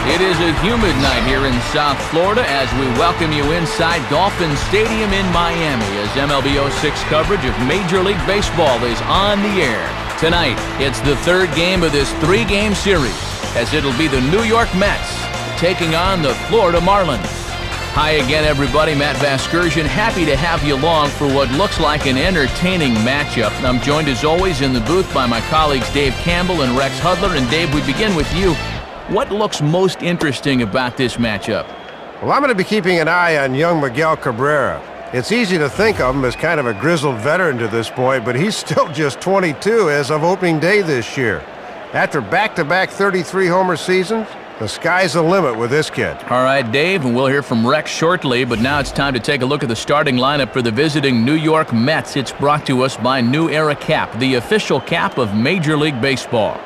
It is a humid night here in South Florida as we welcome you inside Dolphin Stadium in Miami as MLB 06 coverage of Major League Baseball is on the air. Tonight, it's the third game of this three-game series as it'll be the New York Mets taking on the Florida Marlins. Hi again, everybody. Matt Vasgersian, happy to have you along for what looks like an entertaining matchup. I'm joined as always in the booth by my colleagues Dave Campbell and Rex Hudler. And Dave, we begin with you. What looks most interesting about this matchup? Well, I'm going to be keeping an eye on young Miguel Cabrera. It's easy to think of him as kind of a grizzled veteran to this point, but he's still just 22 as of opening day this year. After back-to-back 33-homer seasons, the sky's the limit with this kid. All right, Dave, and we'll hear from Rex shortly, but now it's time to take a look at the starting lineup for the visiting New York Mets. It's brought to us by New Era Cap, the official cap of Major League Baseball.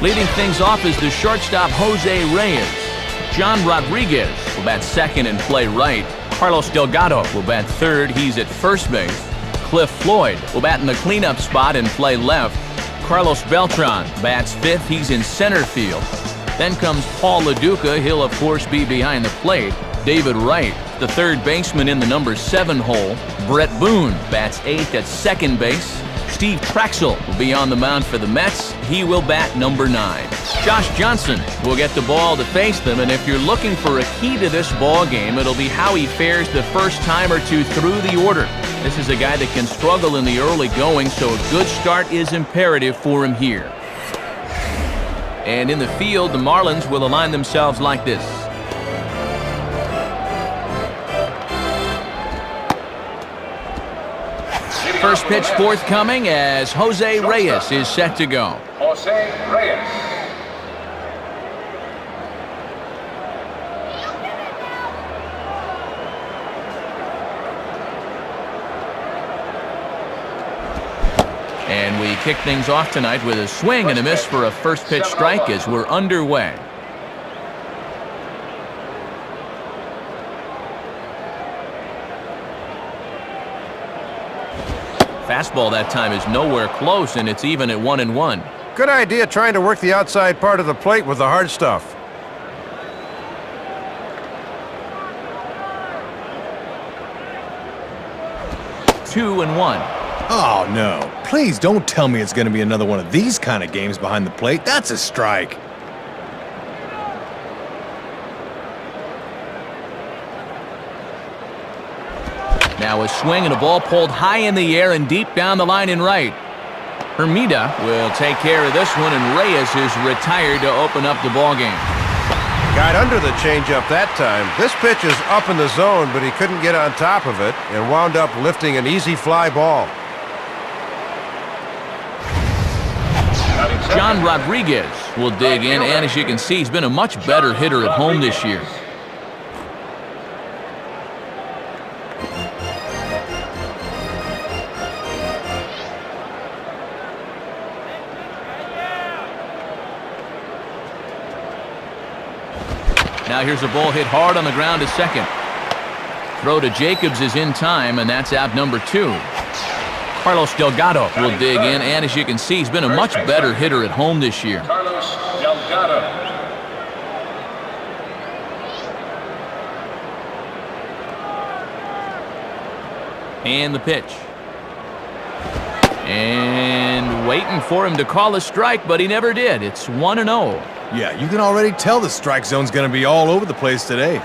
Leading things off is the shortstop Jose Reyes. John Rodriguez will bat second and play right. Carlos Delgado will bat third. He's at first base. Cliff Floyd will bat in the cleanup spot and play left. Carlos Beltran bats fifth. He's in center field. Then comes Paul LaDuca. He'll, of course, be behind the plate. David Wright, the third baseman in the number 7 hole. Brett Boone bats eighth at second base. Steve Traxel will be on the mound for the Mets. He will bat number 9. Josh Johnson will get the ball to face them, and if you're looking for a key to this ball game, it'll be how he fares the first time or two through the order. This is a guy that can struggle in the early going, so a good start is imperative for him here. And in the field, the Marlins will align themselves like this. First pitch forthcoming as Jose Reyes is set to go. Jose Reyes. And we kick things off tonight with a swing and a miss for a first pitch strike as we're underway. Fastball that time is nowhere close, and it's even at 1-1. Good idea trying to work the outside part of the plate with the hard stuff. Two and one. Oh, no. Please don't tell me it's going to be another one of these kind of games behind the plate. That's a strike. Now a swing and a ball pulled high in the air and deep down the line in right. Hermida will take care of this one, and Reyes is retired to open up the ball game. Got under the changeup that time. This pitch is up in the zone, but he couldn't get on top of it and wound up lifting an easy fly ball. John Rodriguez will dig in, and as you can see, he's been a much better hitter at home this year. Now here's a ball hit hard on the ground to second. Throw to Jacobs is in time, and that's out number 2. Carlos Delgado will dig in, and as you can see, he's been a much better hitter at home this year. Carlos Delgado. And the pitch. And waiting for him to call a strike, but he never did. It's 1-0. Yeah, you can already tell the strike zone's going to be all over the place today.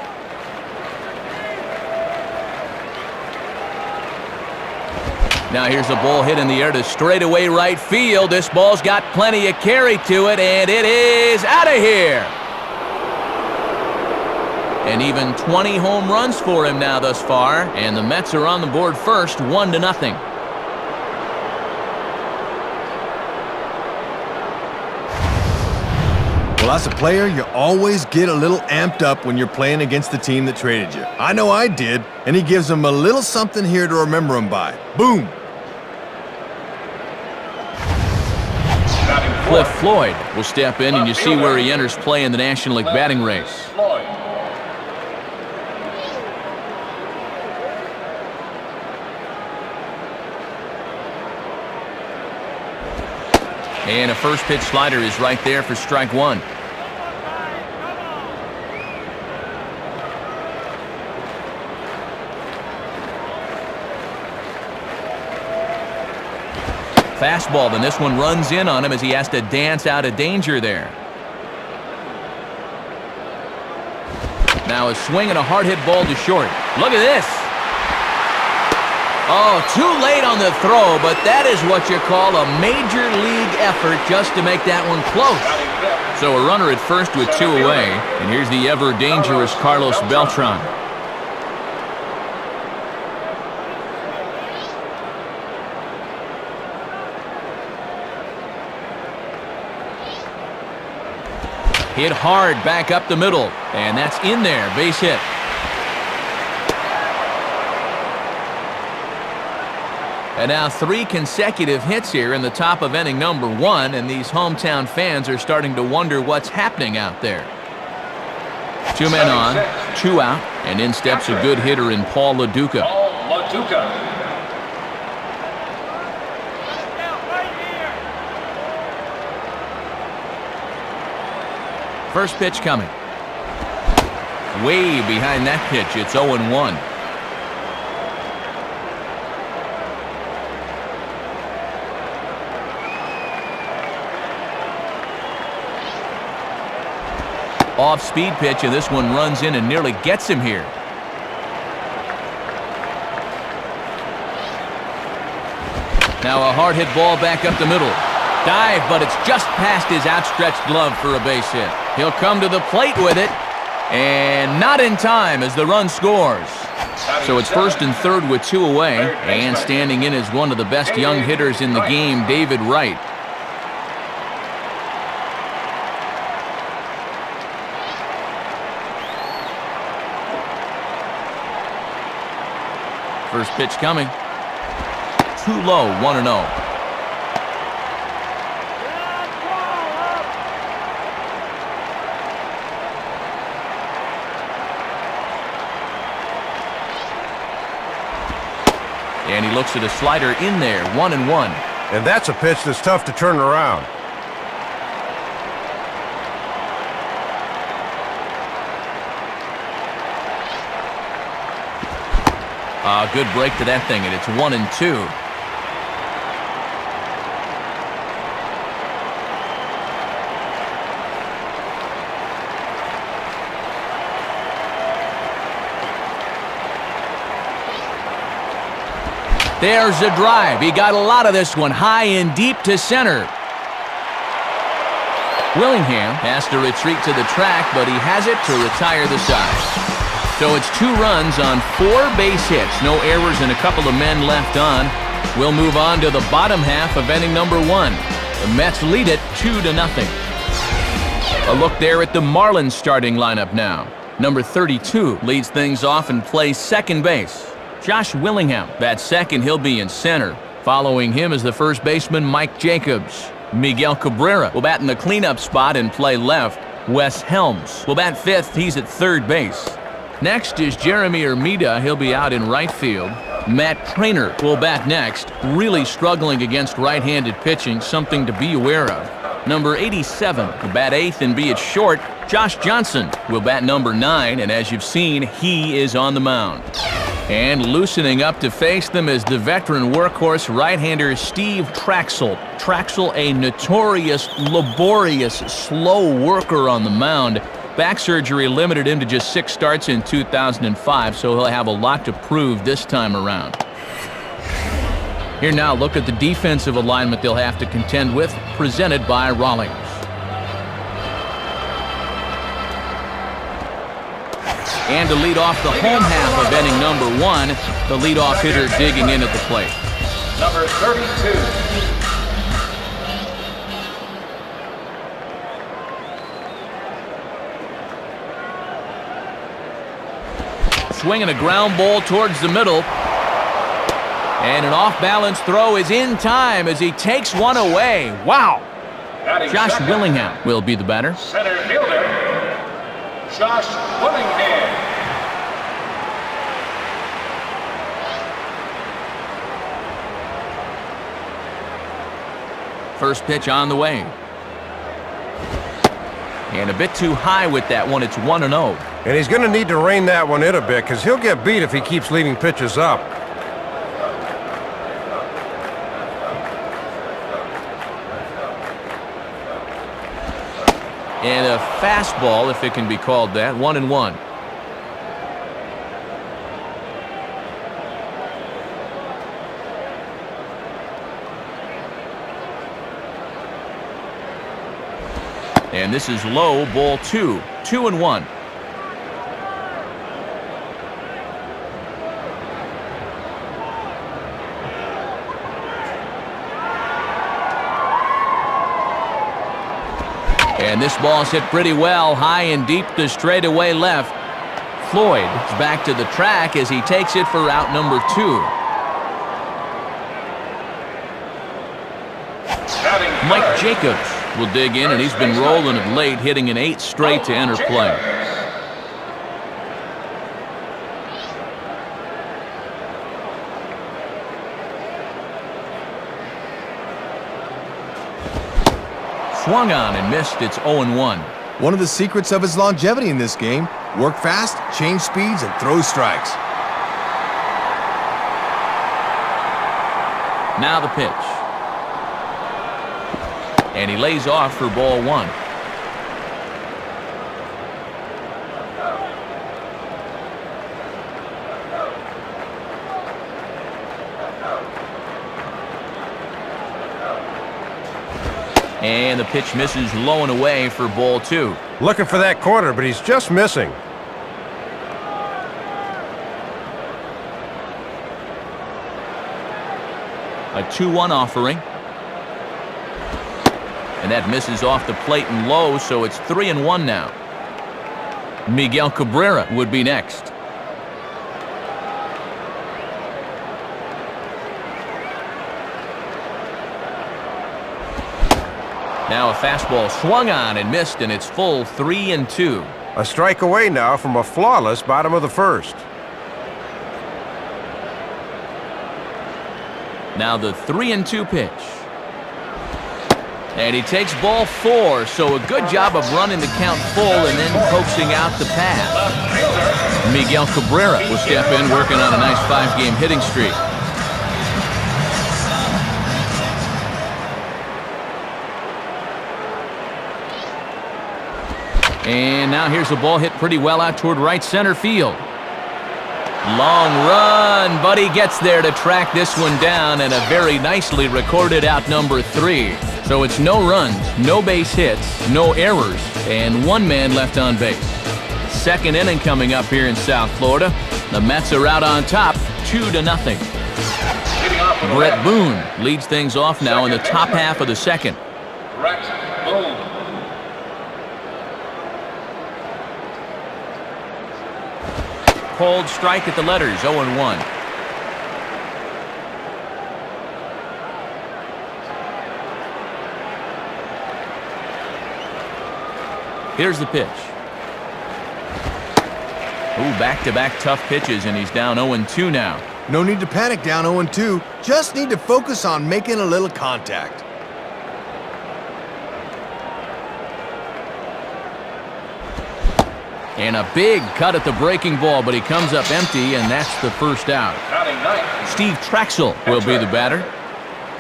Now here's a ball hit in the air to straightaway right field. This ball's got plenty of carry to it, and it is out of here. And even 20 home runs for him now thus far, and the Mets are on the board first, 1-0. Well, as a player, you always get a little amped up when you're playing against the team that traded you. I know I did, and he gives them a little something here to remember him by. Boom! Cliff Floyd will step in, and you see where he enters play in the National League batting race. And a first pitch slider is right there for strike 1. Fastball, then this one runs in on him as he has to dance out of danger there. Now a swing and a hard hit ball to short. Look at this. Oh, too late on the throw, but that is what you call a major league effort just to make that one close. So a runner at first with 2 away, and here's the ever dangerous Carlos Beltran. Hit hard back up the middle, and that's in there, base hit. And now 3 consecutive hits here in the top of inning number 1, and these hometown fans are starting to wonder what's happening out there. 2 men on, 2 out, and in steps a good hitter in Paul LaDuca. First pitch coming. Way behind that pitch, it's 0-1. Off-speed pitch, and this one runs in and nearly gets him here. Now a hard hit ball back up the middle. Dive, but it's just past his outstretched glove for a base hit. He'll come to the plate with it, and not in time as the run scores. So it's first and third with 2 away, and standing in is one of the best young hitters in the game, David Wright. First pitch coming. Too low, 1-0. And he looks at a slider in there, 1-1. And that's a pitch that's tough to turn around. Good break to that thing, and it's 1-2. There's a drive. He got a lot of this one, high and deep to center. Willingham has to retreat to the track, but he has it to retire the side. So it's 2 runs on 4 base hits. No errors and a couple of men left on. We'll move on to the bottom half of inning number 1. The Mets lead it 2-0. A look there at the Marlins starting lineup now. Number 32 leads things off and plays second base. Josh Willingham bats second. He'll be in center. Following him is the first baseman Mike Jacobs. Miguel Cabrera will bat in the cleanup spot and play left. Wes Helms will bat fifth. He's at third base. Next is Jeremy Ermida. He'll be out in right field. Matt Trainer will bat next. Really struggling against right-handed pitching, something to be aware of. Number 87 will bat eighth and be at short. Josh Johnson will bat number 9, and as you've seen, he is on the mound. And loosening up to face them is the veteran workhorse right-hander Steve Traxel. Traxel, a notorious, laborious, slow worker on the mound. Back surgery limited him to just 6 starts in 2005, so he'll have a lot to prove this time around. Here now, look at the defensive alignment they'll have to contend with, presented by Rawlings. And to lead off the home half of inning number 1, the leadoff hitter digging in at the plate. Number 32. Swinging a ground ball towards the middle. And an off-balance throw is in time as he takes one away. Wow! Josh Willingham will be the batter. Center fielder, Josh Willingham. First pitch on the way. And a bit too high with that one. It's 1-0. And he's going to need to rein that one in a bit because he'll get beat if he keeps leaving pitches up. And a fastball, if it can be called that, 1-1. And this is low, ball 2, 2-1. And this ball's hit pretty well, high and deep to straightaway left. Floyd is back to the track as he takes it for out number 2. Mike Jacobs will dig in, and he's been rolling of late, hitting an 8 straight to enter play. Swung on and missed. It's 0-1. One of the secrets of his longevity in this game: work fast, change speeds, and throw strikes. Now the pitch. And he lays off for ball 1. And the pitch misses low and away for ball 2. Looking for that corner, but he's just missing. A 2-1 offering. And that misses off the plate and low, so it's 3-1 now. Miguel Cabrera would be next. Now a fastball swung on and missed, and it's full 3-2. A strike away now from a flawless bottom of the first. Now the 3-2 pitch. And he takes ball 4, so a good job of running the count full and then coaxing out the pass. Miguel Cabrera will step in, working on a nice 5-game hitting streak. And now here's a ball hit pretty well out toward right center field. Long run, but he gets there to track this one down, and a very nicely recorded out number 3. So it's no runs, no base hits, no errors, and 1 man left on base. Second inning coming up here in South Florida. The Mets are out on top, 2-0. Brett Boone leads things off now in the top half of the second. Brett Boone. Cold strike at the letters, 0-1. Here's the pitch. Ooh, back-to-back tough pitches, and he's down 0-2 now. No need to panic down 0-2. Just need to focus on making a little contact. And a big cut at the breaking ball, but he comes up empty, and that's the first out. Batting ninth, Steve Trexel will be the batter.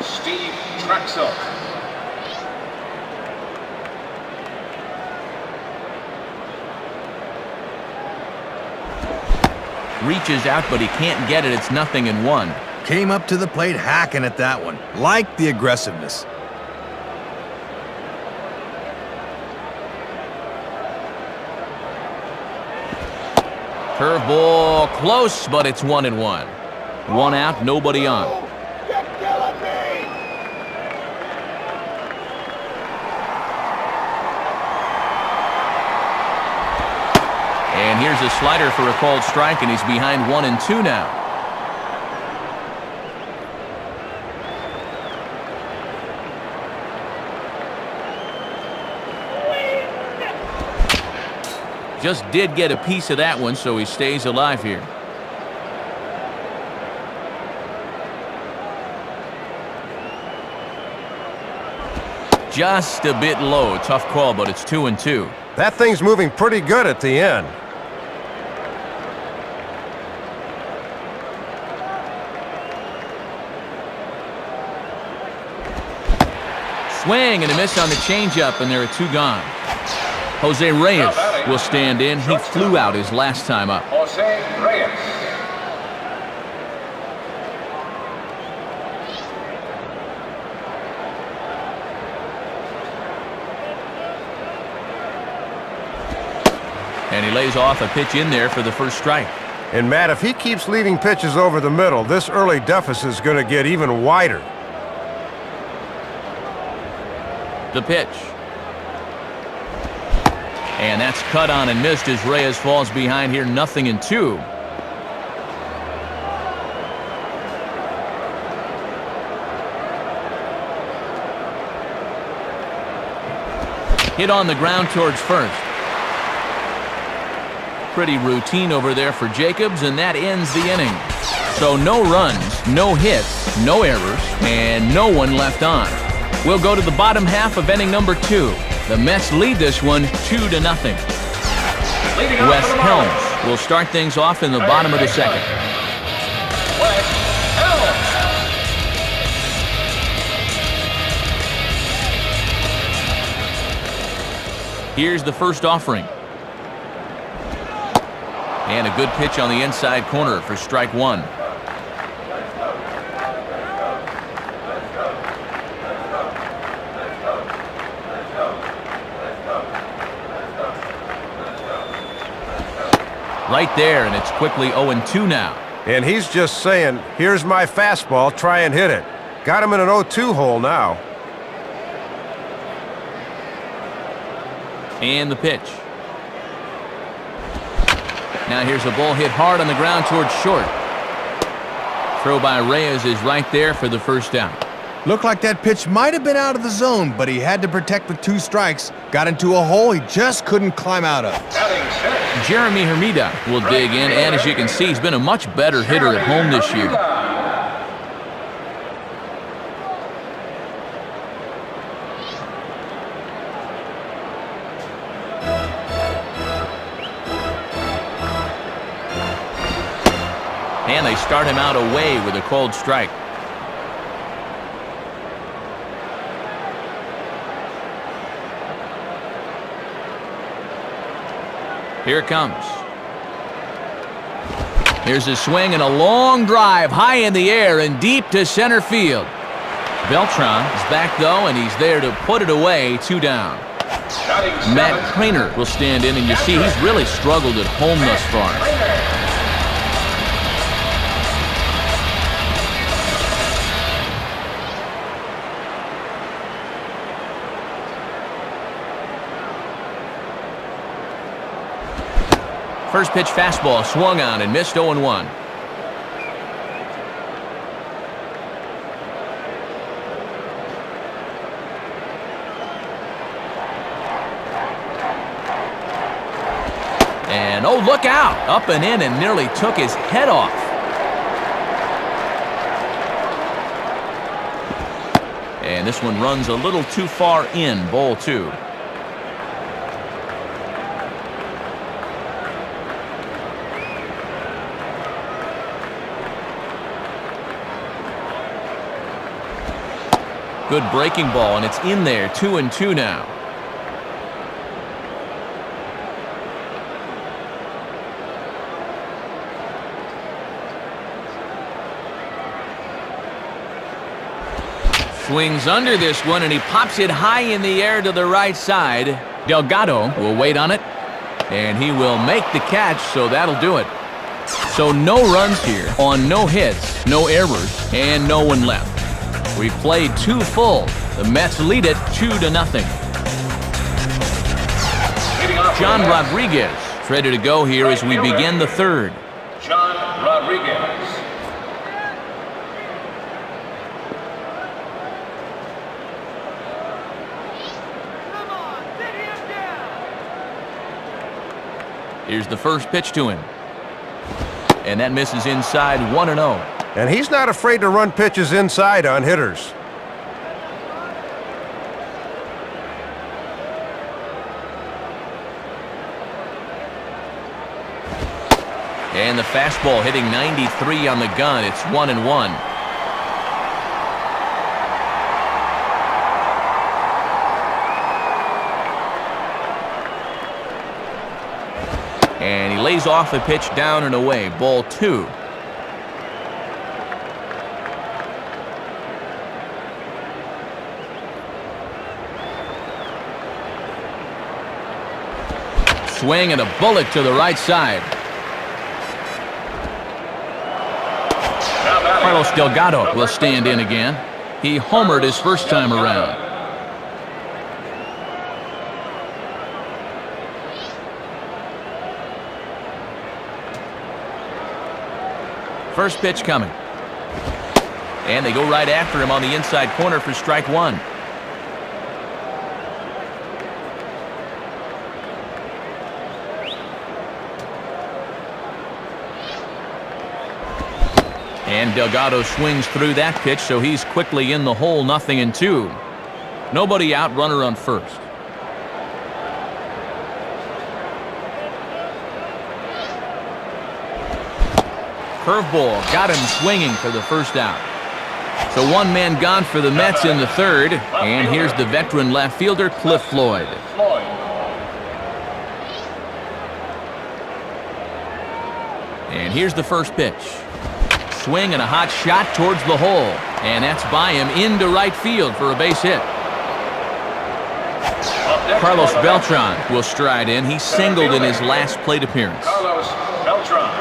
Steve Trexel. Reaches out, but he can't get it. It's 0-1. Came up to the plate hacking at that one. Like the aggressiveness. Curveball close, but it's 1-1. 1 out, nobody on. And here's a slider for a called strike, and he's behind 1-2 now. Just did get a piece of that one, so he stays alive here. Just a bit low. Tough call, but it's 2-2. That thing's moving pretty good at the end. Swing and a miss on the changeup, and there are 2 gone. Jose Reyes will stand in. He flew out his last time up. Jose Reyes. And he lays off a pitch in there for the first strike. And Matt, if he keeps leaving pitches over the middle, this early deficit is going to get even wider. The pitch. And that's cut on and missed as Reyes falls behind here, 0-2. Hit on the ground towards first. Pretty routine over there for Jacobs, and that ends the inning. So no runs, no hits, no errors, and no one left on. We'll go to the bottom half of inning number 2. The Mets lead this one 2-0. Wes Helms will start things off in the bottom of the second. Wes Helms. Here's the first offering. And a good pitch on the inside corner for strike 1. Right there, and it's quickly 0-2 now. And he's just saying, here's my fastball, try and hit it. Got him in an 0-2 hole now. And the pitch. Now here's a ball hit hard on the ground towards short. Throw by Reyes is right there for the first down. Looked like that pitch might have been out of the zone, but he had to protect with 2 strikes. Got into a hole he just couldn't climb out of. Batting center. Jeremy Hermida will dig in, and as you can see, he's been a much better hitter at home this year. And they start him out away with a cold strike. Here it comes. Here's a swing and a long drive high in the air and deep to center field. Beltran is back though, and he's there to put it away. 2 down. Matt Craner will stand in, and you see he's really struggled at home thus far. First pitch fastball swung on and missed 0-1. And oh, look out! Up and in and nearly took his head off. And this one runs a little too far in, ball 2. Good breaking ball, and it's in there. 2-2 now. Swings under this one, and he pops it high in the air to the right side. Delgado will wait on it, and he will make the catch, so that'll do it. So no runs here on no hits, no errors, and no one left. We've played 2 full. The Mets lead it 2-0. John Rodriguez ready to go here as we begin the 3rd. John Rodriguez. Here's the first pitch to him. And that misses inside. 1-0. And he's not afraid to run pitches inside on hitters. And the fastball hitting 93 on the gun. It's 1-1. And he lays off a pitch down and away. Ball 2. Swing and a bullet to the right side. Carlos Delgado will stand in again. He homered his first time around. First pitch coming. And they go right after him on the inside corner for strike 1. And Delgado swings through that pitch, so he's quickly in the hole, 0-2. Nobody out, runner on first. Curveball got him swinging for the first out. So one man gone for the Mets in the third, and here's the veteran left fielder, Cliff Floyd. And here's the first pitch. Swing and a hot shot towards the hole, and that's by him into right field for a base hit. Carlos Beltran will stride in. He singled in his last plate appearance. Carlos Beltran.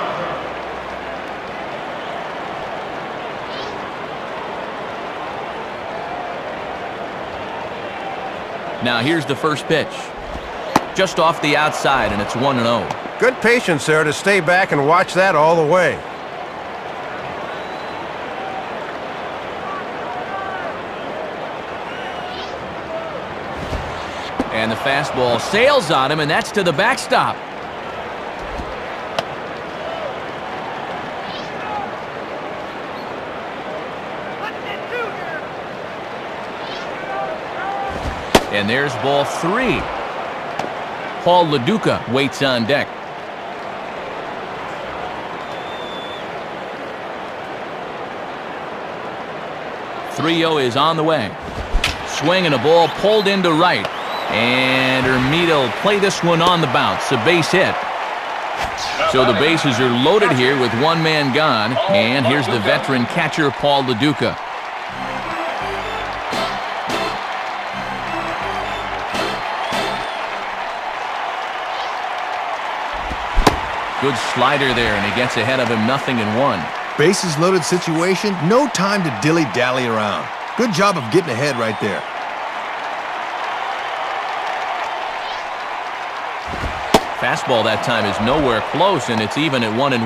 Now here's the first pitch. Just off the outside, and it's 1-0. Good patience there to stay back and watch that all the way. And the fastball sails on him, and that's to the backstop. And there's ball 3. Paul LaDuca waits on deck. .3-0 is on the way. Swing and a ball pulled into right. And Hermida will play this one on the bounce. A base hit. So the bases are loaded here with one man gone. And here's the veteran catcher, Paul LaDuca. Good slider there, and he gets ahead of him, 0-1. Bases loaded situation, no time to dilly-dally around. Good job of getting ahead right there. Fastball that time is nowhere close, and it's even at 1-1.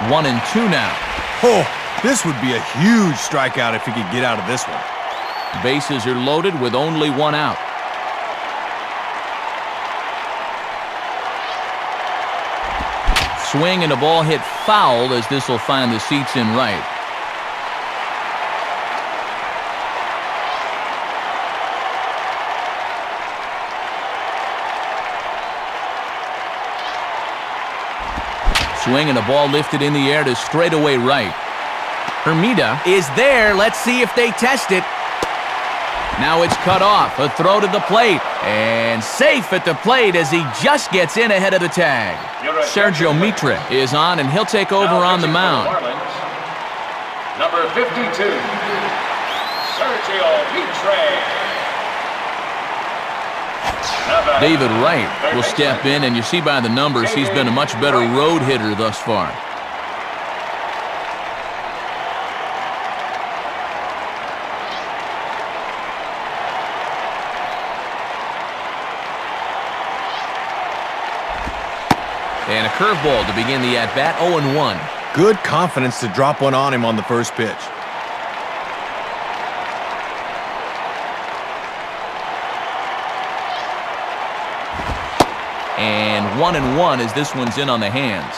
One and two now. Oh, this would be a huge strikeout if he could get out of this one. Bases are loaded with only one out. Swing and a ball hit foul as this will find the seats in right. Swing and a ball lifted in the air to straightaway right. Hermida is there. Let's see if they test it. Now it's cut off. A throw to the plate. And safe at the plate as he just gets in ahead of the tag. Sergio Mitre is on, and he'll take over on the mound. Marlins, number 52, Sergio Mitre. David Wright will step in, and you see by the numbers he's been a much better road hitter thus far. And a curveball to begin the at-bat, 0-1. Good confidence to drop one on him on the first pitch. And 1-1 as this one's in on the hands.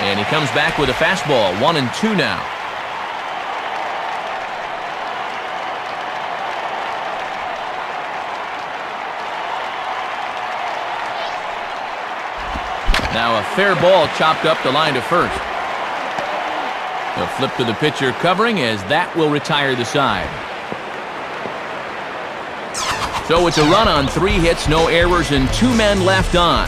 And he comes back with a fastball, 1-2 now. Now a fair ball chopped up the line to first. The flip to the pitcher covering as that will retire the side. So it's a run on 3 hits, no errors, and 2 men left on.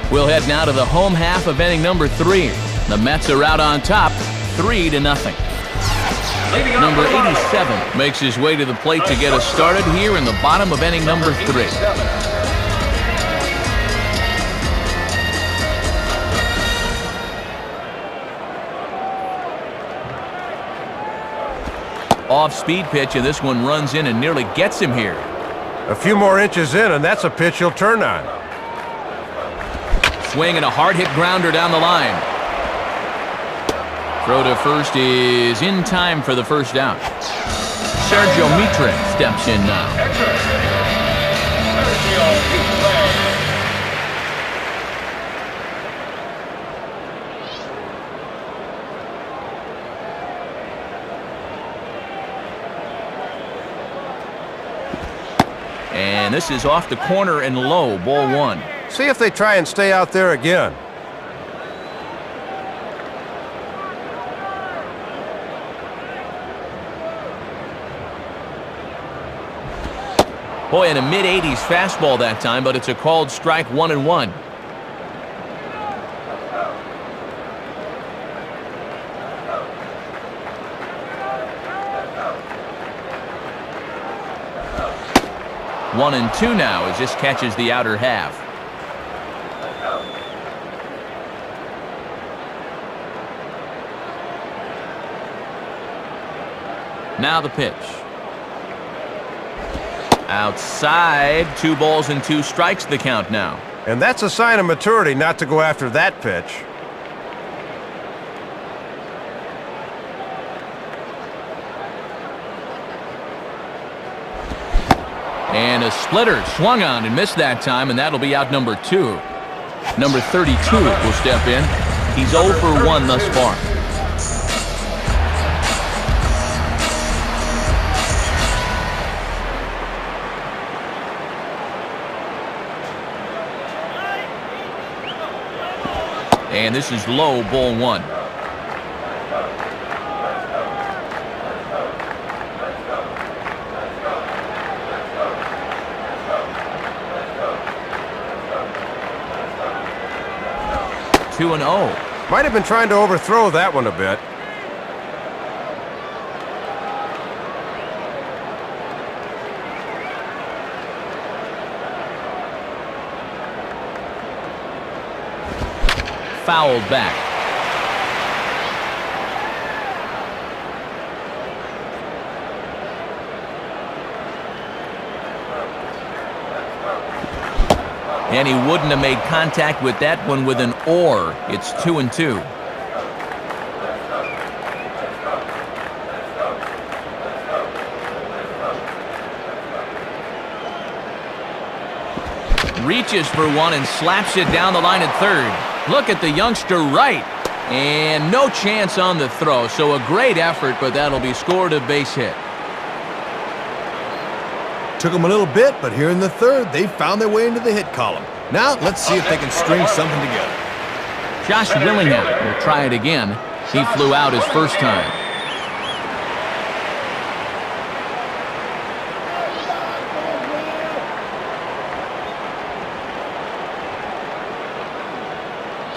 We'll head now to the home half of inning number 3. The Mets are out on top, 3-0. Number 87 makes his way to the plate to get us started here in the bottom of inning number 3. Off-speed pitch, and this one runs in and nearly gets him here. A few more inches in, and that's a pitch he'll turn on. Swing and a hard-hit grounder down the line. Throw to first is in time for the first out. Sergio Mitre steps in now. And this is off the corner and low, ball 1. See if they try and stay out there again. Boy, in a mid-80s fastball that time, but it's a called strike, 1-1. One and 2 now as this catches the outer half. Now the pitch. Outside, 2 balls and 2 strikes the count now. And that's a sign of maturity not to go after that pitch. And a splitter swung on and missed that time, and that'll be out number 2. Number 32 will step in. He's 0 for 1 thus far. And this is low, ball 1. Two and 0. Might have been trying to overthrow that one a bit. Fouled back. And he wouldn't have made contact with that one with an or. It's 2 and 2. Reaches for one and slaps it down the line at third. Look at the youngster right. And no chance on the throw. So a great effort, but that'll be scored a base hit. Took them a little bit, but here in the third, they found their way into the hit column. Now, let's see if they can string something together. Josh Willingham will try it again. He flew out his first time.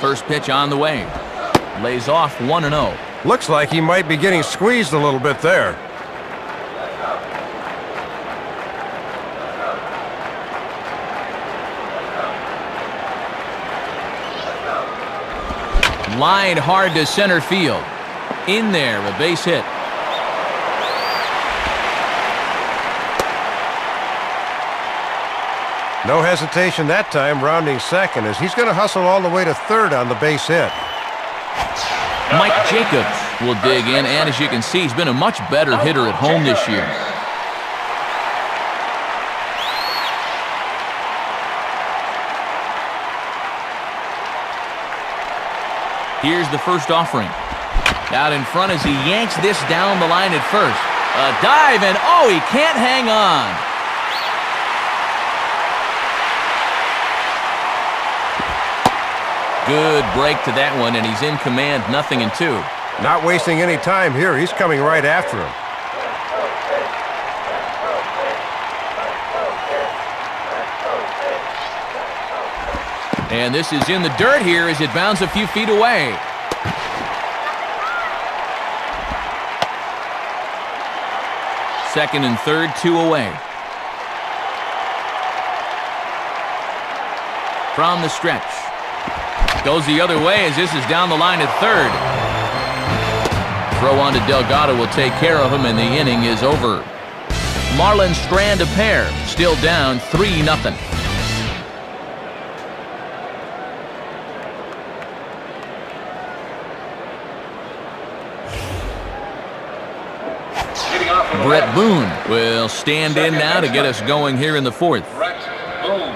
First pitch on the way. Lays off 1-0. Looks like he might be getting squeezed a little bit there. Lined hard to center field. In there, a base hit. No hesitation that time, rounding second, as he's going to hustle all the way to third on the base hit. Mike Jacobs will dig in, and as you can see, he's been a much better hitter at home this year. Here's the first offering. Out in front as he yanks this down the line at first. A dive, and oh, he can't hang on. Good break to that one, and he's in command, 0-2. Not wasting any time here. He's coming right after him. And this is in the dirt here as it bounds a few feet away. Second and third, 2 away. From the stretch. Goes the other way as this is down the line at third. Throw on to Delgado will take care of him, and the inning is over. Marlins strand a pair, still down 3-0. Brett Boone will stand in now to get us going here in the fourth. Brett Boone.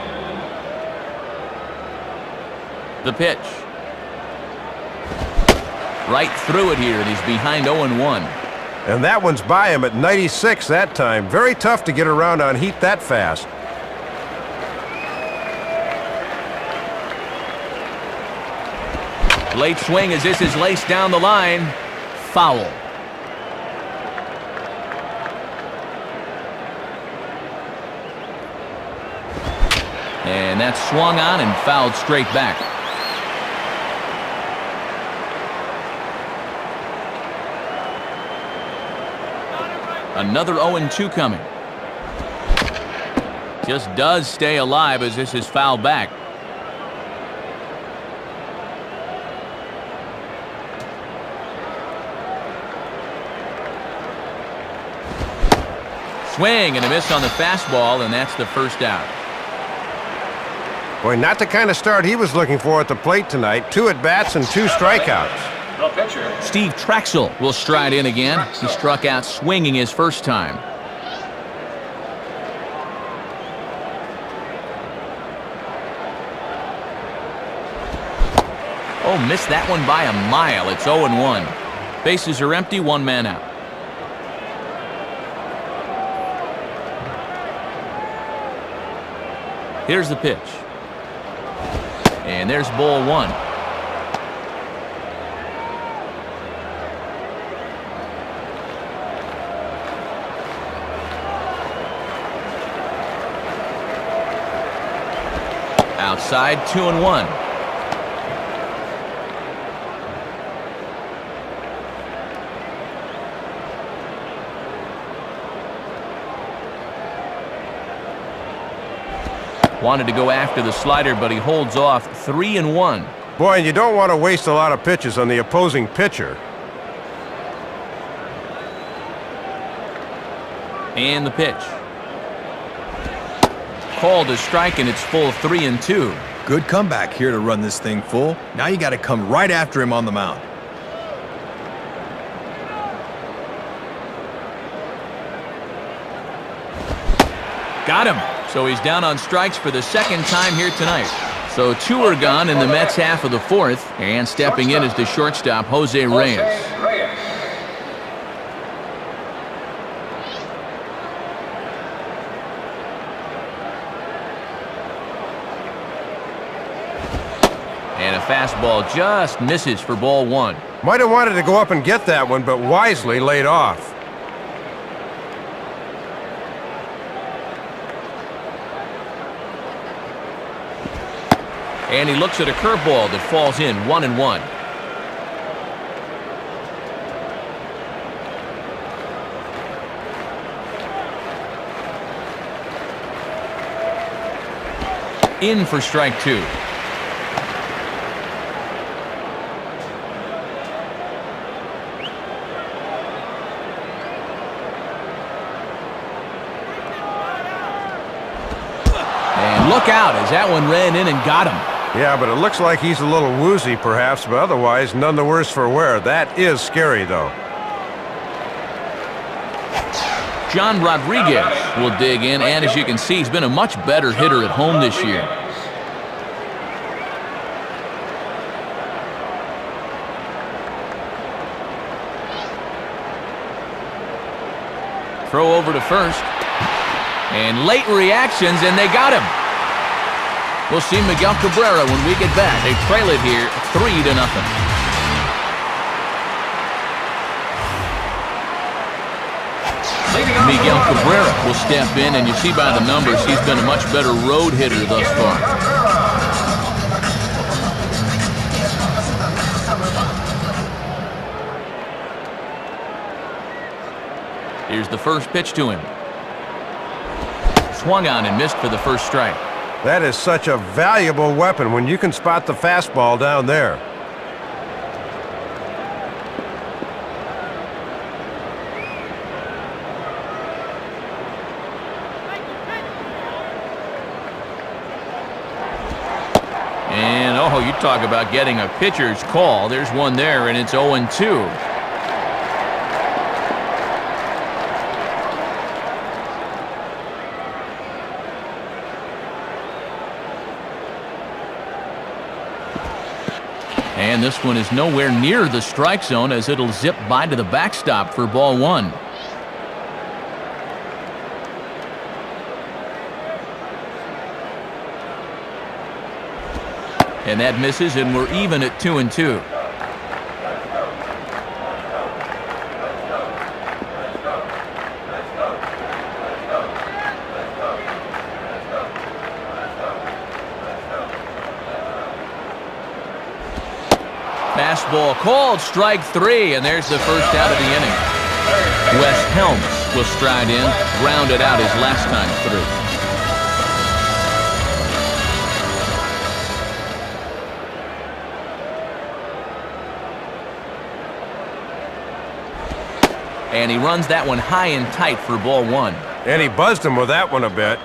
The pitch. Right through it here, and he's behind 0-1. And that one's by him at 96 that time. Very tough to get around on heat that fast. Late swing as this is laced down the line. Foul. And that's swung on and fouled straight back. Another 0-2 coming. Just does stay alive as this is fouled back. Swing and a miss on the fastball, and that's the first out. Boy, not the kind of start he was looking for at the plate tonight. 2 at-bats and 2 strikeouts. The pitcher. Steve Traxel will stride in again. He struck out swinging his first time. Oh, missed that one by a mile. It's 0-1. Bases are empty, 1 man out. Here's the pitch. And there's ball 1. Outside, 2-1. Wanted to go after the slider, but he holds off. 3-1. Boy, and you don't want to waste a lot of pitches on the opposing pitcher. And the pitch. Called a strike, and it's full 3-2. Good comeback here to run this thing full. Now you got to come right after him on the mound. Got him. So he's down on strikes for the second time here tonight. So 2 are gone in the Mets half of the fourth. And stepping in is the shortstop, Jose Reyes. And a fastball just misses for ball 1. Might have wanted to go up and get that one, but wisely laid off. And he looks at a curveball that falls in, 1-1. In for strike 2. And look out as that one ran in and got him. Yeah, but it looks like he's a little woozy perhaps, but otherwise none the worse for wear. That is scary, though. John Rodriguez will dig in, and as you can see, he's been a much better hitter at home this year. Throw over to first. And late reactions, and they got him. We'll see Miguel Cabrera when we get back. They trail it here 3-0. Miguel Cabrera will step in, and you see by the numbers he's been a much better road hitter thus far. Here's the first pitch to him. Swung on and missed for the first strike. That is such a valuable weapon when you can spot the fastball down there. And, oh, you talk about getting a pitcher's call. There's one there, and it's 0-2. And this one is nowhere near the strike zone as it'll zip by to the backstop for ball one. And that misses, and we're even at 2-2. Fastball called, strike 3, and there's the first out of the inning. Wes Helms will stride in, grounded out his last time through. And he runs that one high and tight for ball one. And he buzzed him with that one a bit.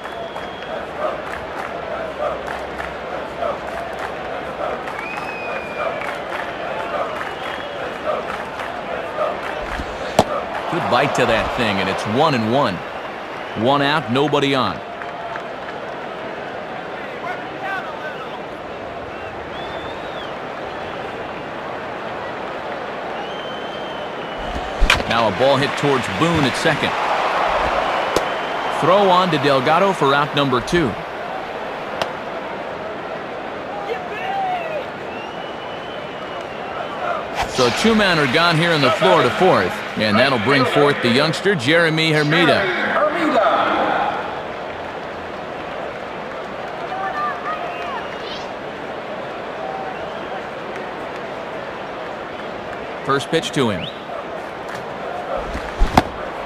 Good bite to that thing, and it's 1-1. One out, nobody on. Now a ball hit towards Boone at second. Throw on to Delgado for out number 2. So 2 men are gone here in the Florida fourth, and that'll bring forth the youngster Jeremy Hermida. First pitch to him.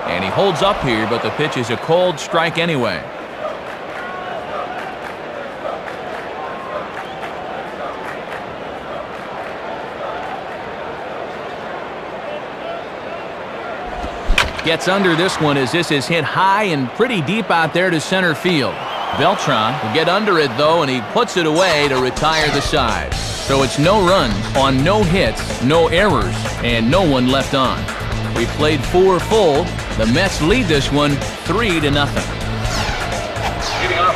And he holds up here, but the pitch is a cold strike anyway. Gets under this one as this is hit high and pretty deep out there to center field. Beltran will get under it, though, and he puts it away to retire the side. So it's no runs on no hits, no errors, and no one left on. We played 4 full. The Mets lead this one 3-0.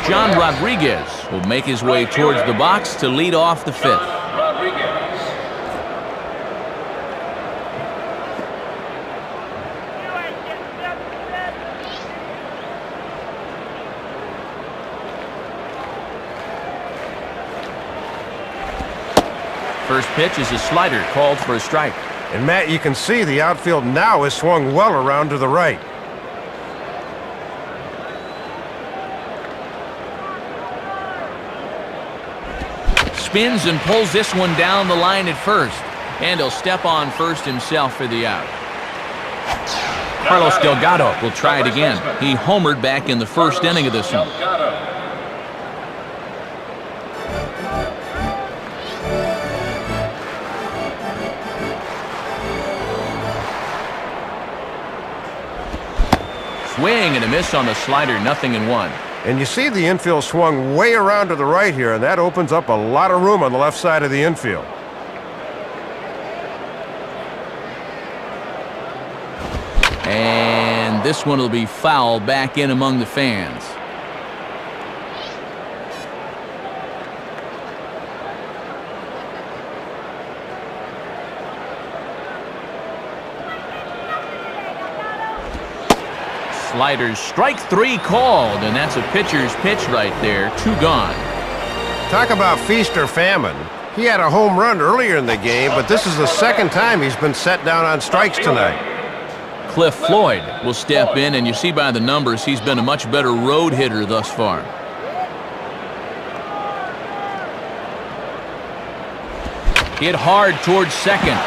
John Rodriguez will make his way towards the box to lead off the 5th. First pitch is a slider called for a strike. And Matt, you can see the outfield now is swung well around to the right. Spins and pulls this one down the line at first. And he'll step on first himself for the out. Carlos Delgado will try it again. He homered back in the first inning of this one. Swing and a miss on the slider, 0-1. And you see the infield swung way around to the right here, and that opens up a lot of room on the left side of the infield. And this one will be foul back in among the fans. Sliders, strike 3 called, and that's a pitcher's pitch right there. 2 gone. Talk about feast or famine. He had a home run earlier in the game, but this is the second time he's been set down on strikes tonight. Cliff Floyd will step in, and you see by the numbers he's been a much better road hitter thus far. Hit hard towards second.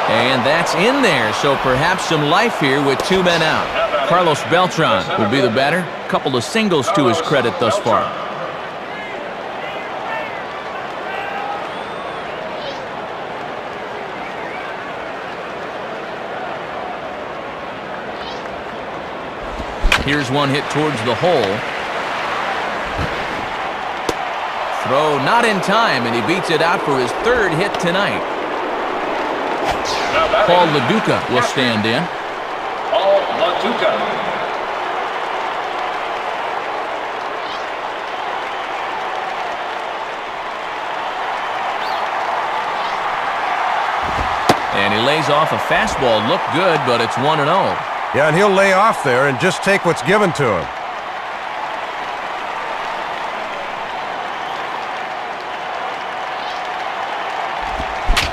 And that's in there, so perhaps some life here with 2 men out. Carlos Beltran will be the batter. A couple of singles to his credit thus far. Here's one hit towards the hole. Throw not in time, and he beats it out for his 3rd hit tonight. Paul LaDuca will stand in. Paul LaDuca. And he lays off a fastball. Looked good, but it's 1-0. Yeah, and he'll lay off there and just take what's given to him.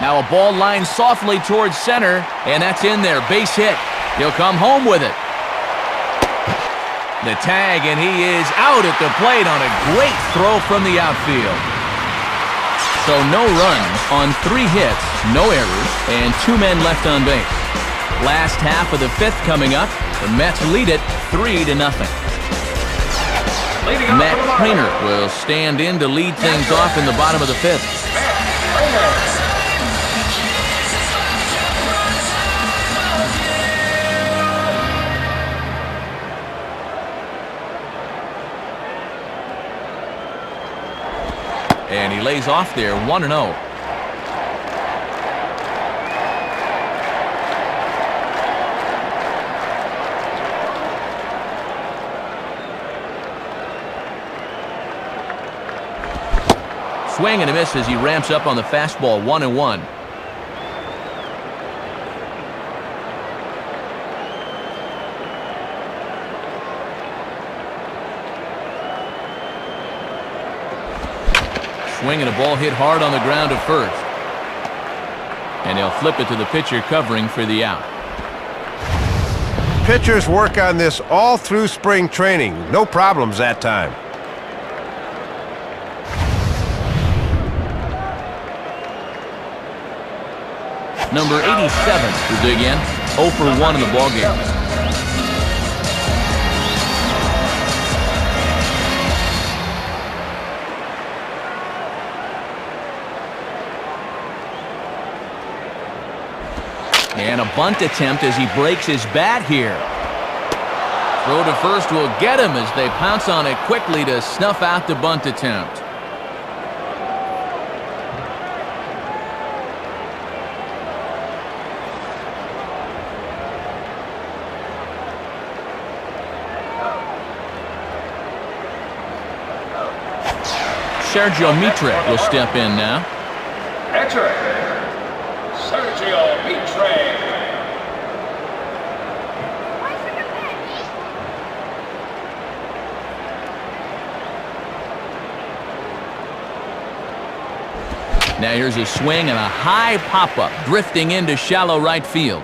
Now a ball lined softly towards center, and that's in there. Base hit. He'll come home with it. The tag, and he is out at the plate on a great throw from the outfield. So no runs on 3 hits, no errors, and 2 men left on base. Last half of the 5th coming up. The Mets lead it 3-0. Matt Craner will stand in to lead things off in the bottom of the 5th. And he lays off there, 1-0. Swing and a miss as he ramps up on the fastball, 1-1. Swing and a ball hit hard on the ground to first. And he'll flip it to the pitcher covering for the out. Pitchers work on this all through spring training. No problems that time. Number 87 to dig in. 0 for 1 in the ballgame. And a bunt attempt as he breaks his bat here. Throw to first will get him as they pounce on it quickly to snuff out the bunt attempt. Sergio Mitre will step in now. Entering, Sergio Mitre. Now here's a swing and a high pop-up drifting into shallow right field.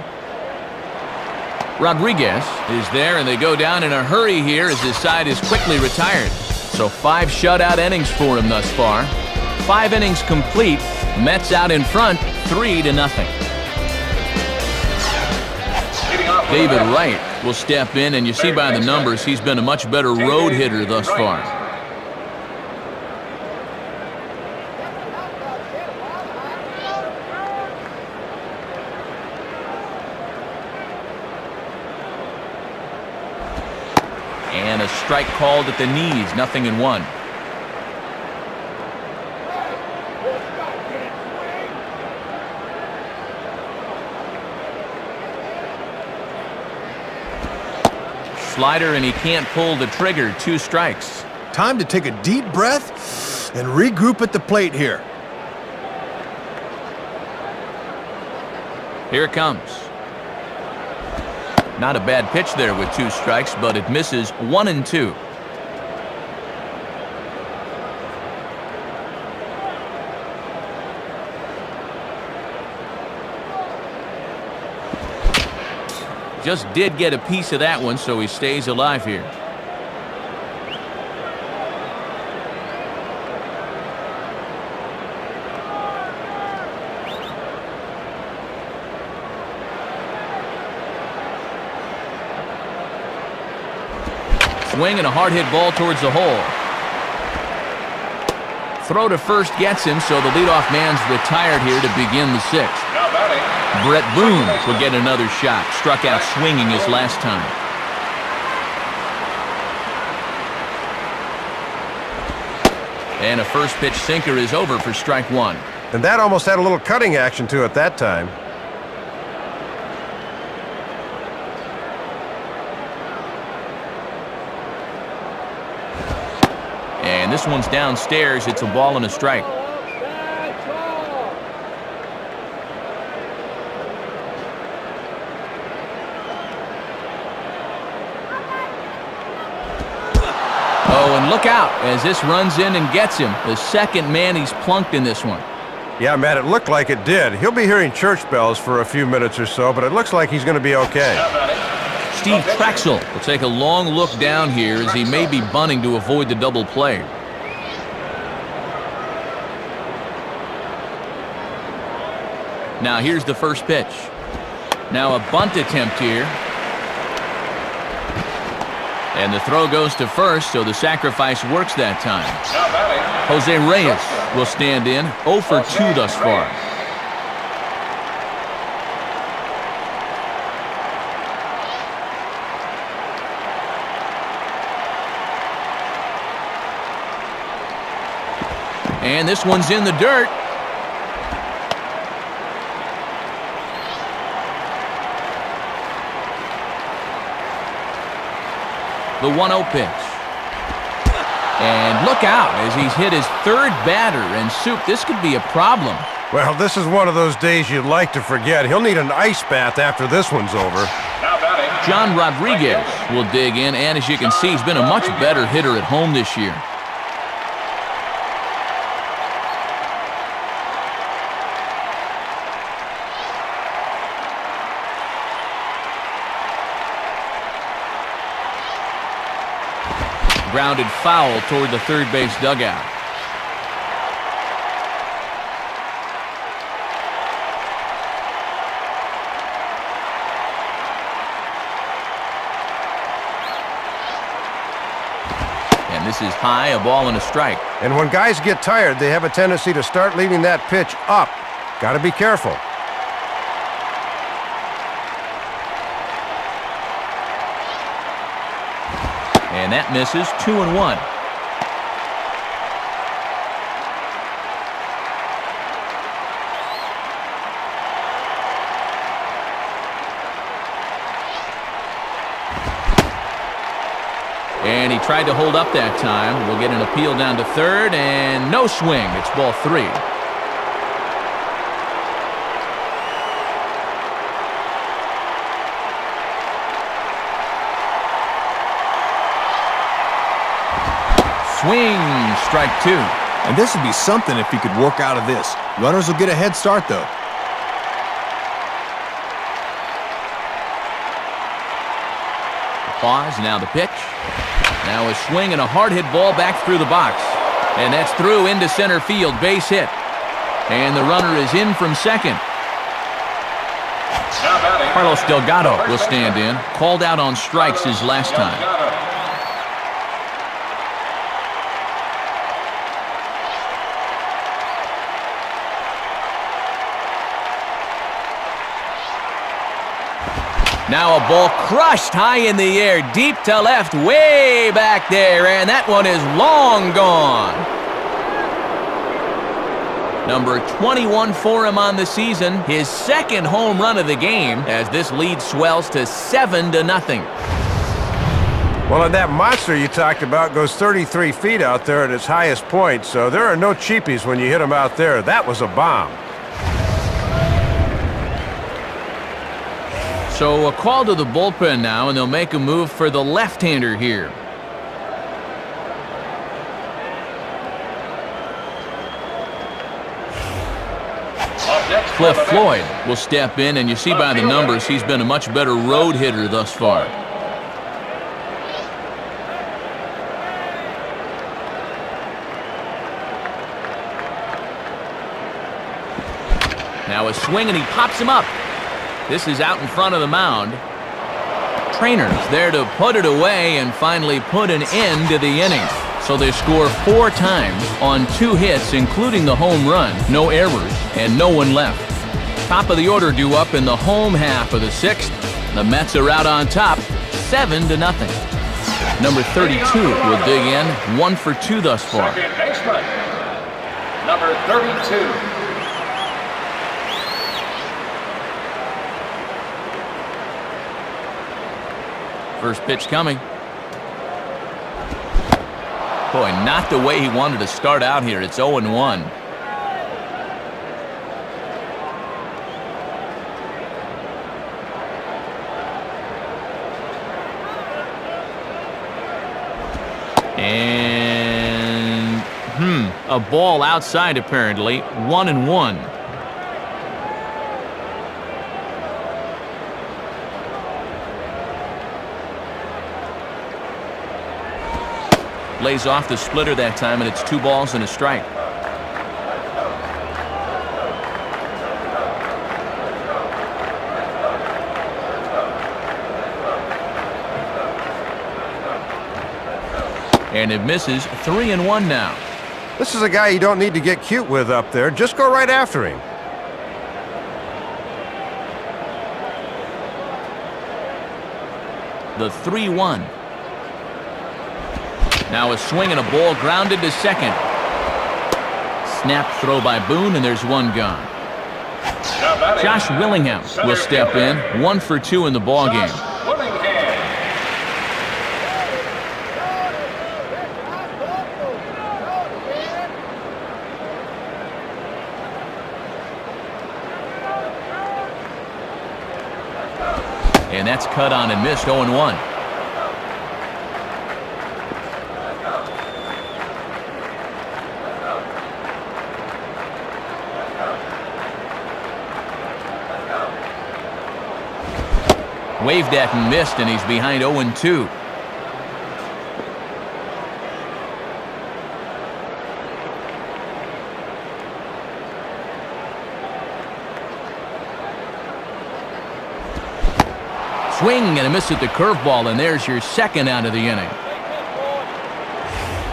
Rodriguez is there, and they go down in a hurry here as his side is quickly retired. So 5 shutout innings for him thus far. 5 innings complete. Mets out in front, 3-0. David Wright will step in, and you see by the numbers he's been a much better road hitter thus far. And a strike called at the knees, 0-1. Slider, and he can't pull the trigger. 2 strikes. Time to take a deep breath and regroup at the plate here. Here it comes. Not a bad pitch there with 2 strikes, but it misses. 1-2. just did get a piece of that one, so he stays alive here. Swing and a hard hit ball towards the hole. Throw to first gets him, so the leadoff man's retired here to begin the sixth. Now batting. Brett Boone will get another shot. Struck out swinging his last time. And a first pitch sinker is over for strike one. And that almost had a little cutting action to it that time. And this one's downstairs. It's a ball and a strike. Oh, and look out as this runs in and gets him. The second man he's plunked in this one. Yeah, Matt, it looked like it did. He'll be hearing church bells for a few minutes or so, but it looks like he's going to be okay. Now batting. Steve Trexel will take a long look down here as he may be bunting to avoid the double play. Now here's the first pitch. Now a bunt attempt here. And the throw goes to first, so the sacrifice works that time. Now batting. Jose Reyes will stand in, 0 for 2 thus far. And this one's in the dirt. The 1-0 pitch. And look out as he's hit his third batter. And Soup, this could be a problem. Well, this is one of those days you'd like to forget. He'll need an ice bath after this one's over. Now batting. John Rodriguez will dig in, and as you can see, he's been a much better hitter at home this year. Grounded foul toward the third base dugout. And this is high, a ball and a strike. And when guys get tired, they have a tendency to start leaving that pitch up. Got to be careful. And that misses. 2-1. And he tried to hold up that time. We'll get an appeal down to third, and no swing. It's ball 3. Swing, strike 2. And this would be something if he could work out of this. Runners will get a head start, though. Pause, now the pitch. Now a swing and a hard hit ball back through the box. And that's through into center field, base hit. And the runner is in from second. Now batting. Carlos Delgado will stand in. Called out on strikes his last time. Now a ball crushed high in the air, deep to left, way back there, and that one is long gone. Number 21 for him on the season, his second home run of the game, as this lead swells to 7-0. Well, and that monster you talked about goes 33 feet out there at its highest point, so there are no cheapies when you hit him out there. That was a bomb. So a call to the bullpen now, and they'll make a move for the left-hander here. Up next Cliff Floyd will step in, and you see by the numbers he's been a much better road hitter thus far. Now a swing, and he pops him up. This is out in front of the mound. Trainer's there to put it away and finally put an end to the inning. So they score 4 times on 2 hits, including the home run, no errors, and no one left. Top of the order due up in the home half of the 6th. The Mets are out on top, 7-0. Number 32 will dig in, 1 for 2 thus far. Second baseman, number 32. First pitch coming. Boy, not the way he wanted to start out here. It's 0-1. And a ball outside apparently. 1-1. Lays off the splitter that time, and it's 2 balls and a strike. And it misses. 3-1 now. This is a guy you don't need to get cute with up there. Just go right after him. The 3-1. Now a swing and a ball grounded to second. Snap throw by Boone, and there's 1 gone. Josh Willingham will step in, 1 for 2 in the ballgame. And that's cut on and missed. 0-1. Waved at and missed, and he's behind 0-2. Swing and a miss at the curveball, and there's your second out of the inning.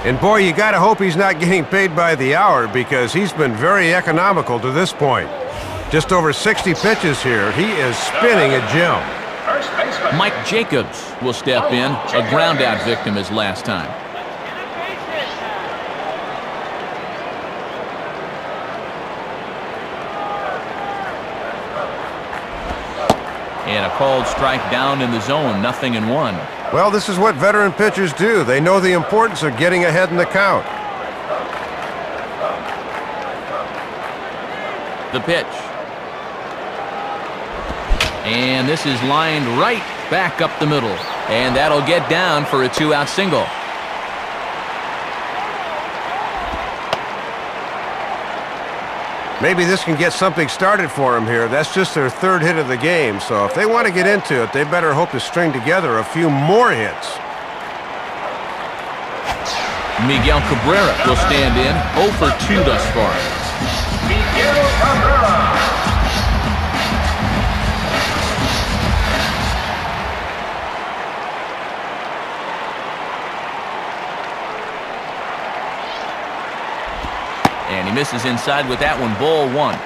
And boy, you gotta hope he's not getting paid by the hour, because he's been very economical to this point. Just over 60 pitches here. He is spinning a gem. Mike Jacobs will step in, a ground out victim his last time. And a called strike down in the zone, 0-1. Well, this is what veteran pitchers do. They know the importance of getting ahead in the count. The pitch. And this is lined right back up the middle. And that'll get down for a 2-out single. Maybe this can get something started for them here. That's just their 3rd hit of the game. So if they want to get into it, they better hope to string together a few more hits. Miguel Cabrera will stand in, 0 for 2 thus far. Miguel Cabrera. And he misses inside with that one, ball 1.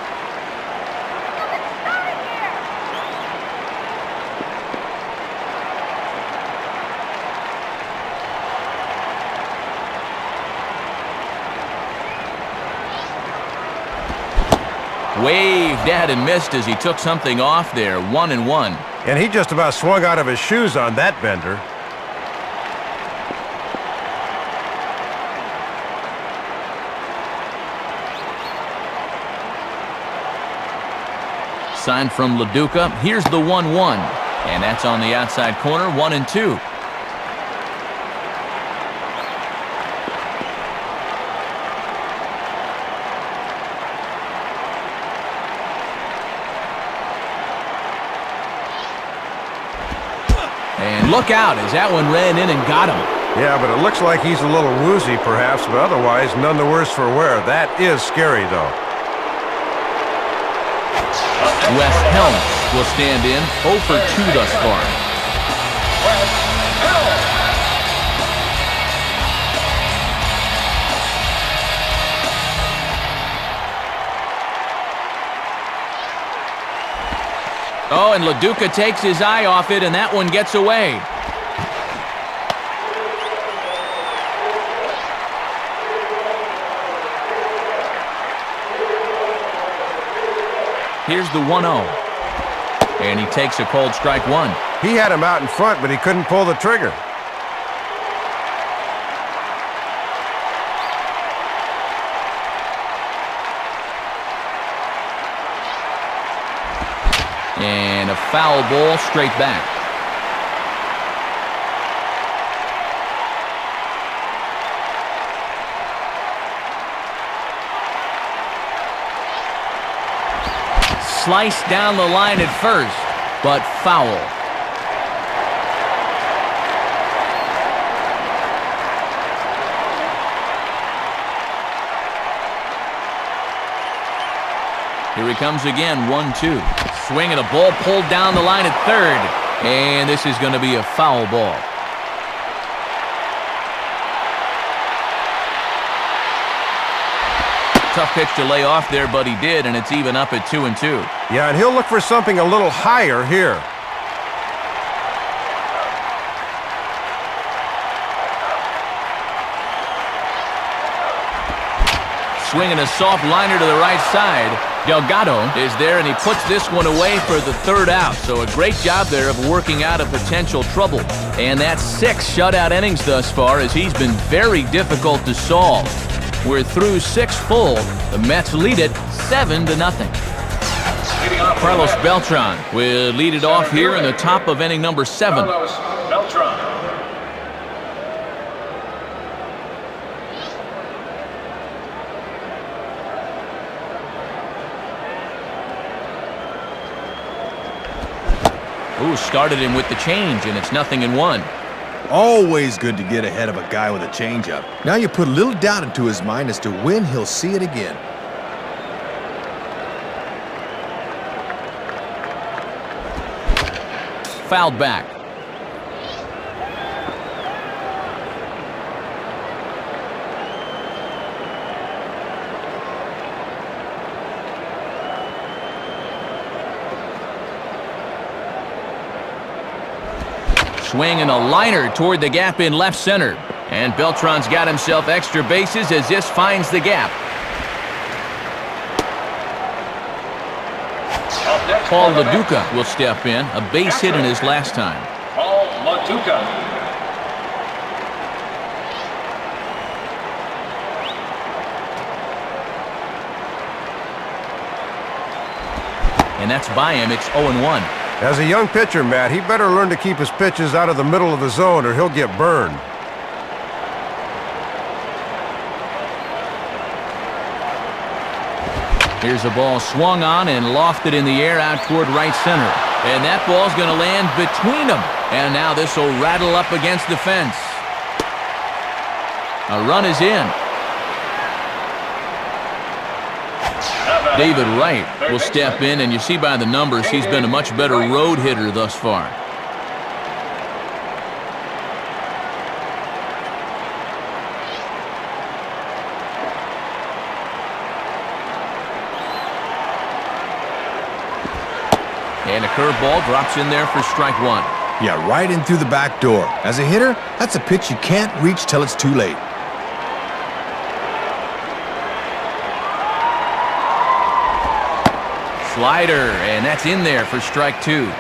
Waved at and missed as he took something off there, 1-1. And he just about swung out of his shoes on that bender. Sign from LaDuca. Here's the 1-1. And that's on the outside corner, 1-2. look out as that one ran in and got him. Yeah, but it looks like he's a little woozy perhaps, but otherwise none the worse for wear. That is scary, though. Wes Helms will stand in 0 for 2 thus far. Wes Helms. Oh, and LaDuca takes his eye off it, and that one gets away. Here's the 1-0. And he takes a cold strike one. He had him out in front, but he couldn't pull the trigger. And a foul ball straight back. Sliced down the line at first, but foul. Here he comes again, 1-2. Swing and a ball pulled down the line at third. And this is going to be a foul ball. Tough pitch to lay off there, but he did, and it's even up at 2-2. Yeah, and he'll look for something a little higher here. Swinging a soft liner to the right side. Delgado is there, and he puts this one away for the third out. So a great job there of working out a potential trouble. And that's 6 shutout innings thus far, as he's been very difficult to solve. We're through 6 full. The Mets lead it 7-0. Carlos Beltran will lead it off here in the top of inning number 7. Carlos Beltran. Ooh, started him with the change, and it's 0-1. Always good to get ahead of a guy with a changeup. Now you put a little doubt into his mind as to when he'll see it again. Fouled back. Swing and a liner toward the gap in left center. And Beltran's got himself extra bases as this finds the gap. Paul LaDuca will step in, a base hit in his last time. Paul LaDuca. And that's by him. It's 0-1. As a young pitcher, Matt, he better learn to keep his pitches out of the middle of the zone or he'll get burned. Here's a ball swung on and lofted in the air out toward right center. And that ball's going to land between them. And now this will rattle up against the fence. A run is in. David Wright will step in, and you see by the numbers he's been a much better road hitter thus far. And a curveball drops in there for strike one. Yeah, right in through the back door. As a hitter, that's a pitch you can't reach till it's too late. Slider, and that's in there for strike two.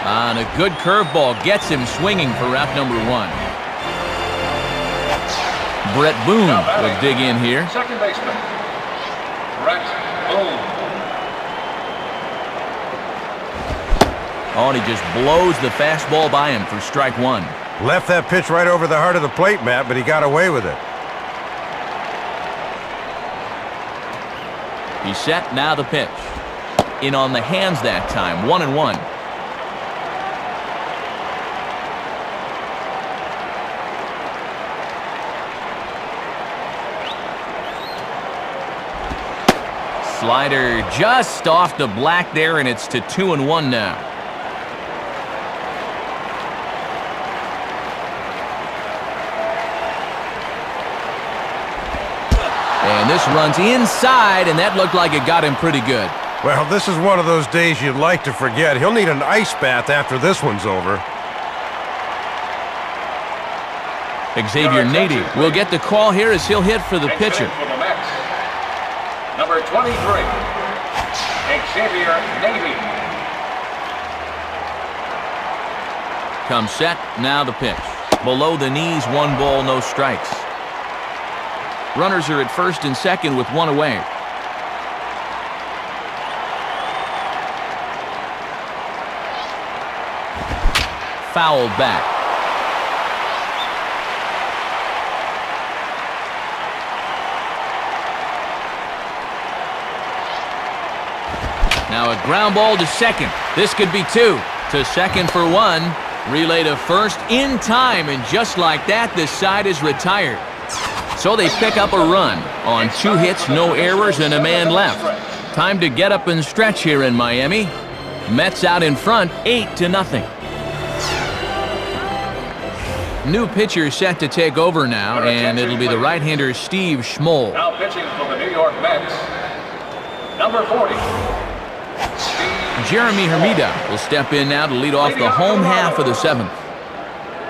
And a good curveball gets him swinging for out number one. Brett Boone will dig in here. Second baseman, Brett Boone. Oh, and he just blows the fastball by him for strike one. Left that pitch right over the heart of the plate, Matt, but he got away with it. He's set, now the pitch. In on the hands that time, 1-1. Slider just off the black there, and it's to 2-1 now. And this runs inside, and that looked like it got him pretty good. Well, this is one of those days you'd like to forget. He'll need an ice bath after this one's over. Xavier Nady will get the call here as he'll hit for the pitcher. Number 23, Xavier Nady. Comes set, now the pitch. Below the knees, 1 ball, no strikes. Runners are at first and second with 1 away. Fouled back. Now a ground ball to second. This could be 2. To second for 1. Relay to first in time, and just like that, this side is retired. So they pick up a run on 2 hits, no errors, and a man left. Time to get up and stretch here in Miami. Mets out in front, 8-0. New pitcher set to take over now, and it'll be the right-hander Steve Schmoll. Now pitching for the New York Mets, number 40. Jeremy Hermida will step in now to lead off the home half of the 7th.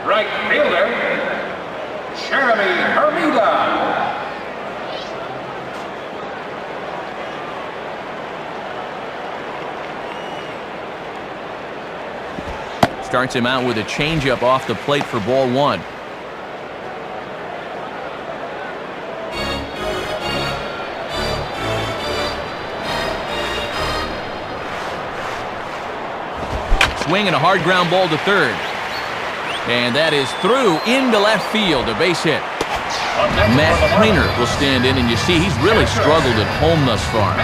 Right fielder, Jeremy Hermida. Starts him out with a changeup off the plate for ball 1. Swing and a hard ground ball to third. And that is through into left field, a base hit. Matt Trainer will stand in, and you see he's really struggled at home thus far.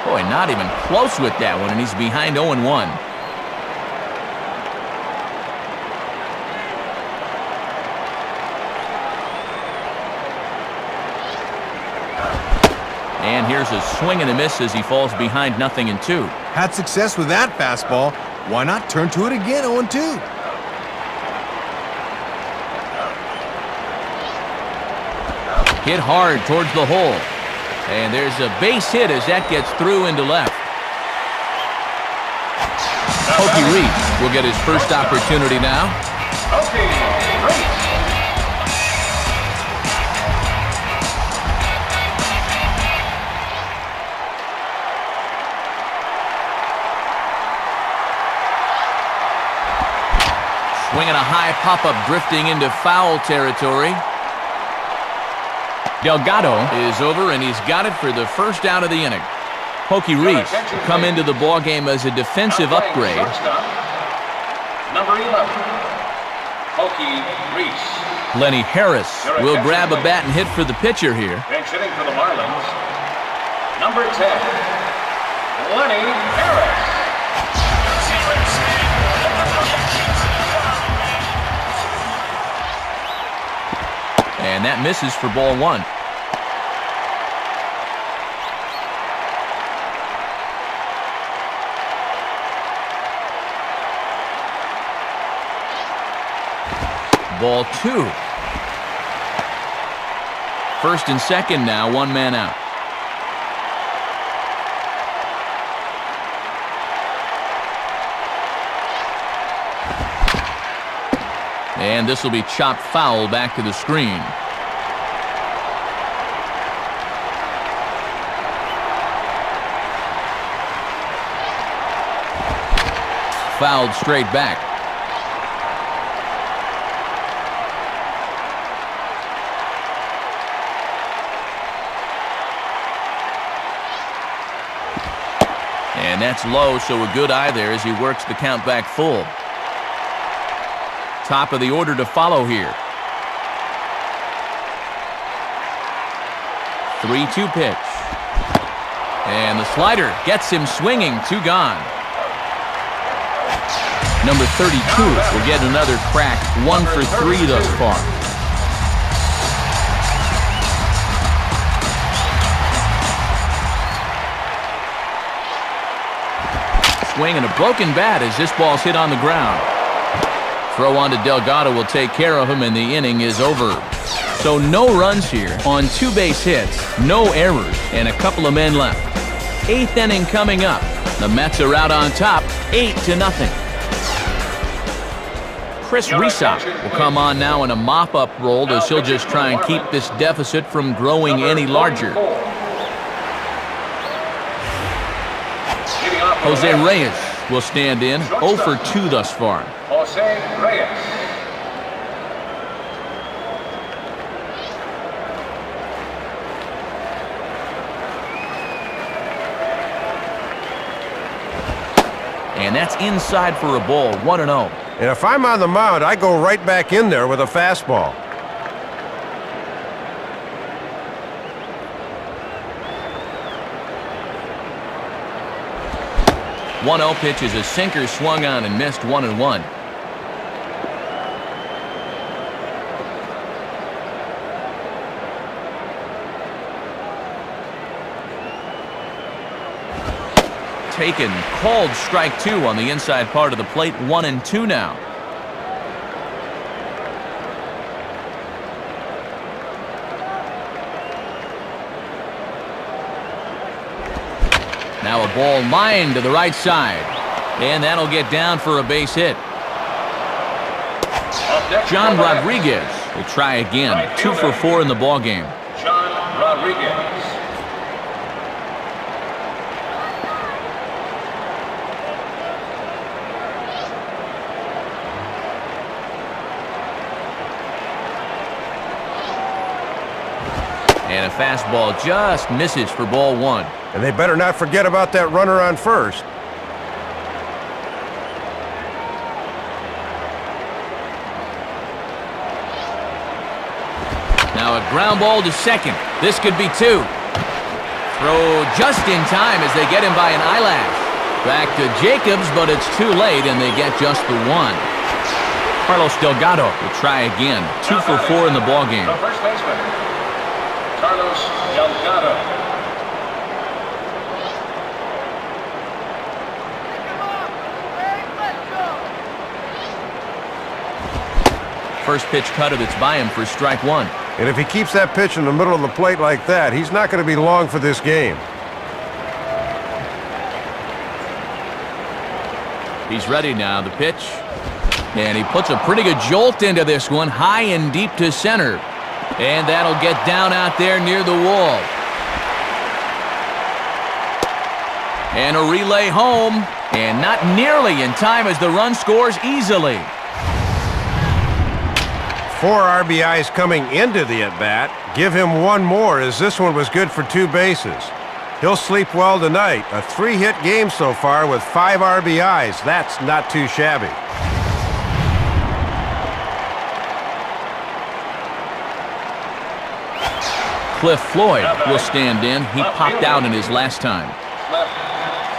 Boy, not even close with that one, and he's behind 0-1. And here's a swing and a miss as he falls behind 0-2. Had success with that fastball. Why not turn to it again, 0-2? Hit hard towards the hole. And there's a base hit as that gets through into left. Pokey Reese will get his first opportunity now. Okay, Reese. Swinging a high pop-up, drifting into foul territory. Delgado is over, and he's got it for the first out of the inning. Pokey Reese will come into the ballgame as a defensive upgrade. Number 11, Pokey Reese. Lenny Harris will grab a bat and hit for the pitcher here. Bench hitting for the Marlins, number 10, Lenny Harris. And that misses for ball 1. Ball 2. First and second now, 1 man out. And this will be chopped foul back to the screen. Fouled straight back. And that's low, so a good eye there as he works the count back full. Top of the order to follow here. 3-2 pitch. And the slider gets him swinging. 2 gone. Number 32 will get another crack. 1 for 3 thus far. Swing and a broken bat as this ball's hit on the ground. Throw on to Delgado will take care of him, and the inning is over. So no runs here on 2 base hits, no errors, and a couple of men left. 8th inning coming up. The Mets are out on top, 8-0. Chris Resock will come on now in a mop-up role as he'll just try and keep this deficit from growing any larger. Jose Reyes will stand in, 0 for 2 thus far. Jose Reyes. And that's inside for a ball, 1-0. And if I'm on the mound, I go right back in there with a fastball. One-0 pitch is a sinker swung on and missed, 1-1. Taken, called strike 2 on the inside part of the plate, 1-2 now. Now a ball lined to the right side, and that'll get down for a base hit. John Rodriguez will try again, 2 for 4 in the ballgame. John Rodriguez. And a fastball just misses for ball 1. And they better not forget about that runner on first. Now a ground ball to second. This could be 2. Throw just in time as they get him by an eyelash. Back to Jacobs, but it's too late, and they get just the 1. Carlos Delgado will try again. 2 for 4 in the ballgame. The first baseman, Carlos Delgado. First pitch cut it's by him for strike 1. And if he keeps that pitch in the middle of the plate like that, he's not going to be long for this game. He's ready now, the pitch. And he puts a pretty good jolt into this one, high and deep to center. And that'll get down out there near the wall. And a relay home. And not nearly in time as the run scores easily. 4 RBIs coming into the at-bat. Give him 1 more as this one was good for 2 bases. He'll sleep well tonight. A 3-hit game so far with 5 RBIs. That's not too shabby. Cliff Floyd will stand in. He popped out in his last time. Cliff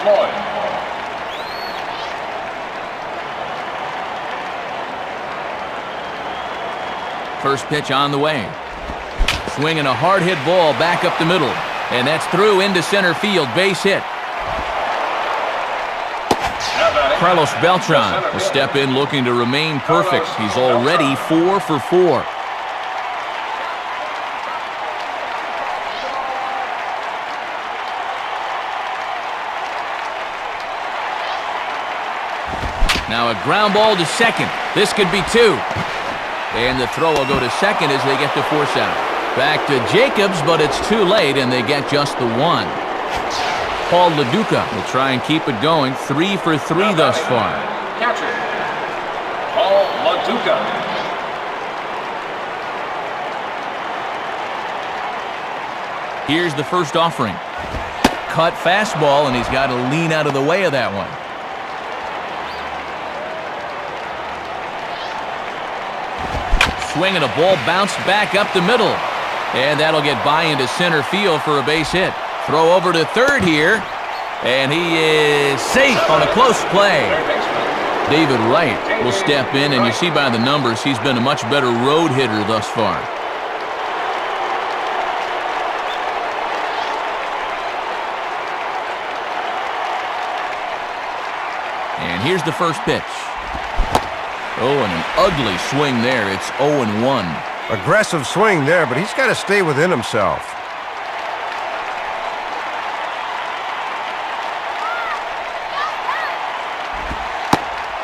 Floyd. First pitch on the way. Swinging a hard-hit ball back up the middle. And that's through into center field. Base hit. Carlos Beltran will step in looking to remain perfect. He's already 4 for 4. Now a ground ball to second. This could be 2. And the throw will go to second as they get the force out. Back to Jacobs, but it's too late, and they get just the 1. Paul LaDuca will try and keep it going. 3 for 3 thus far. Catcher, Paul LaDuca. Here's the first offering. cut fastball, and he's got to lean out of the way of that one. Swing and a ball bounced back up the middle. And that'll get by into center field for a base hit. Throw over to third here. And he is safe on a close play. David Wright will step in, and you see by the numbers he's been a much better road hitter thus far. And here's the first pitch. Oh, and an ugly swing there. It's 0-1. Aggressive swing there, but he's got to stay within himself.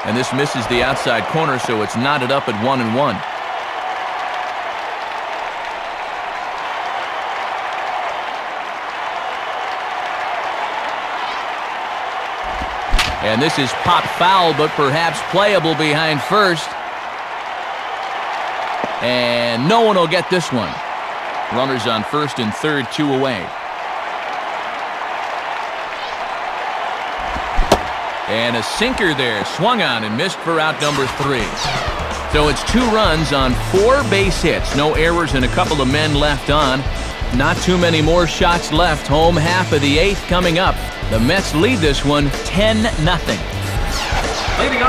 And this misses the outside corner, so it's knotted up at 1-1. And this is pop foul, but perhaps playable behind first. And no one will get this one. Runners on first and third, 2 away. And a sinker there, swung on and missed for out number 3. So it's 2 runs on 4 base hits. No errors and a couple of men left on. Not too many more shots left. Home half of the 8th coming up. The Mets lead this one 10-0.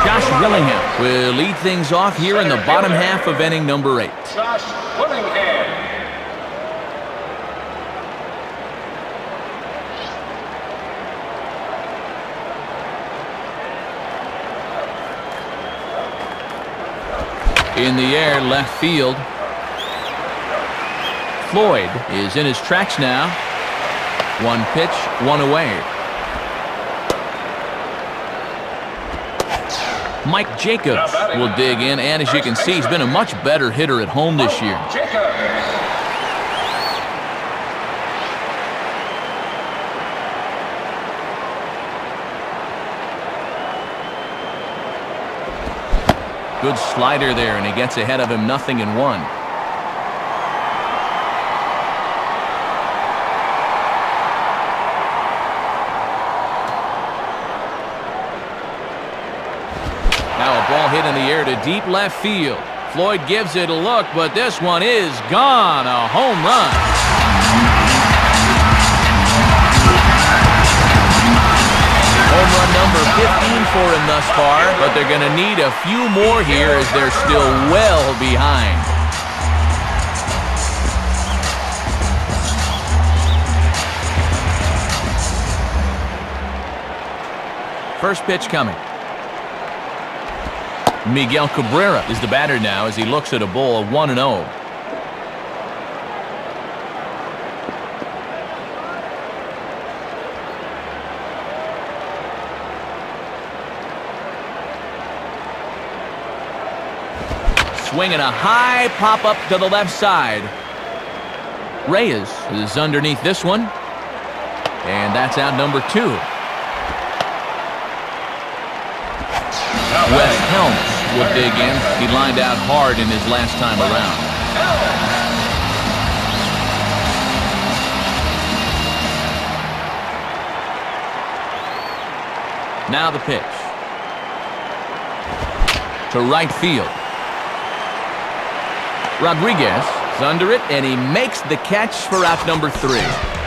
Josh Willingham will lead things off here in the bottom half of inning number 8. Josh Willingham. In the air, left field. Floyd is in his tracks now. 1 pitch, 1 away. Mike Jacobs will dig in, and as you can see, he's been a much better hitter at home this year. Good slider there, and he gets ahead of him 0-1. Now a ball hit in the air to deep left field. Floyd gives it a look, but this one is gone. A home run. Home run number 15 for him thus far, but they're going to need a few more here as they're still well behind. First pitch coming. Miguel Cabrera is the batter now as he looks at a ball 1-0. Swinging a high pop up to the left side. Reyes is underneath this one. And that's out number 2. Wes Helms will dig in. He lined out hard in his last time around. Now the pitch. To right field. Rodriguez is under it, and he makes the catch for out number 3.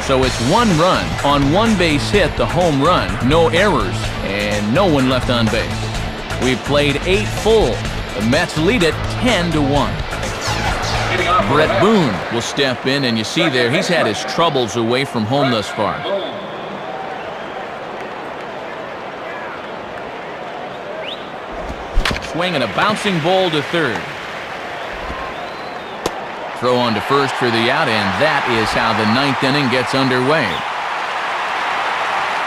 So it's 1 run on 1 base hit, the home run, no errors, and no one left on base. We've played 8 full. The Mets lead it 10-1. Brett Boone will step in, and you see there he's had his troubles away from home thus far. Swing and a bouncing ball to third. Throw on to first for the out, and that is how the 9th inning gets underway.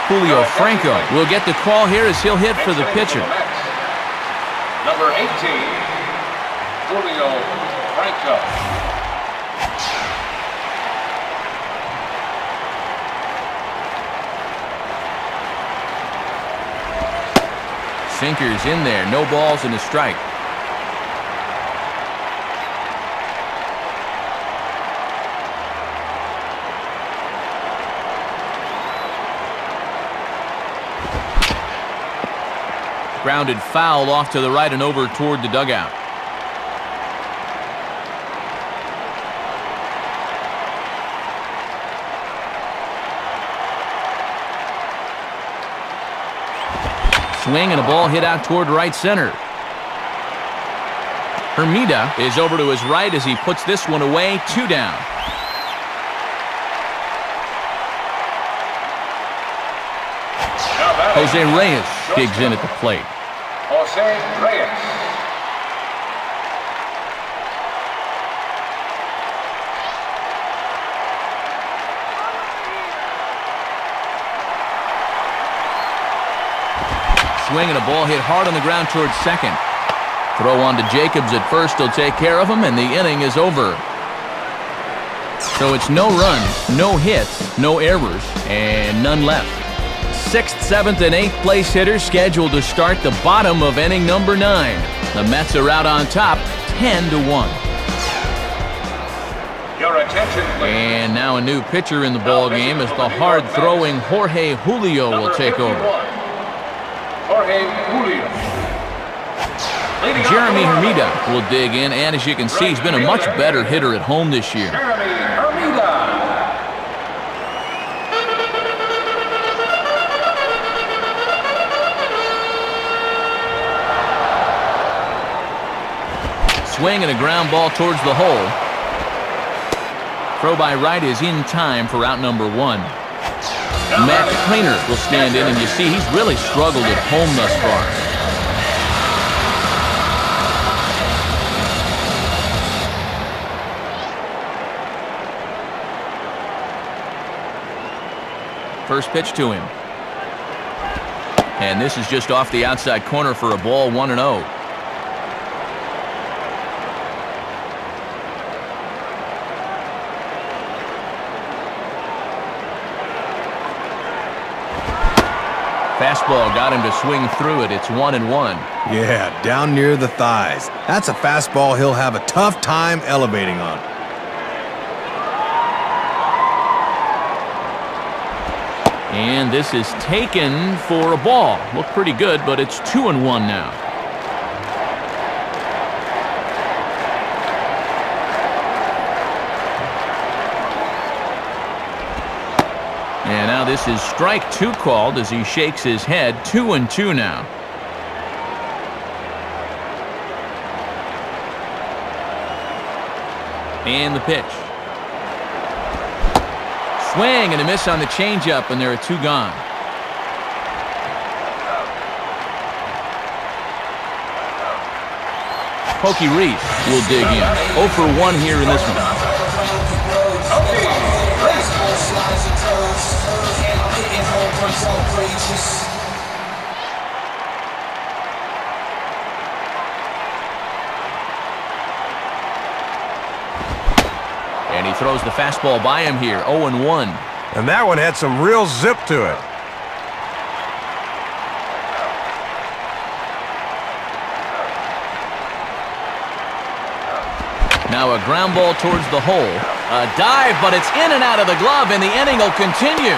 Julio Franco will get the call here as he'll hit for the pitcher. Number 18, Julio Franco. Sinkers in there, no balls and a strike. Grounded foul off to the right and over toward the dugout. Swing and a ball hit out toward right center. Hermida is over to his right as he puts this one away. 2 down. Jose Reyes digs in at the plate. Jose Reyes. Swing and a ball hit hard on the ground towards second. Throw on to Jacobs at first. He'll take care of him, and the inning is over. So it's no runs, no hits, no errors, and none left. 6th, 7th, and 8th place hitters scheduled to start the bottom of inning number 9. The Mets are out on top, 10-1. Your attention, please. And now a new pitcher in the ball game as the hard-throwing Jorge Julio will take over. Jorge Julio. Jeremy Hermida will dig in, and as you can see, he's been a much better hitter at home this year. Jeremy Hermida. Swing and a ground ball towards the hole. Throw by right is in time for out number 1. Matt Kleiner will stand in, and you see he's really struggled at home thus far. First pitch to him. And this is just off the outside corner for a ball, 1-0. Fastball got him to swing through it. It's 1-1. Yeah, down near the thighs. That's a fastball he'll have a tough time elevating on. And this is taken for a ball. Looked pretty good, but it's 2-1 now. And now this is strike 2 called as he shakes his head. 2-2 now. And the pitch. Swing and a miss on the changeup, and there are 2 gone. Pokey Reese will dig in. 0 for 1 here in this one. And he throws the fastball by him here, 0-1. And that one had some real zip to it. Now a ground ball towards the hole. A dive, but it's in and out of the glove, and the inning will continue.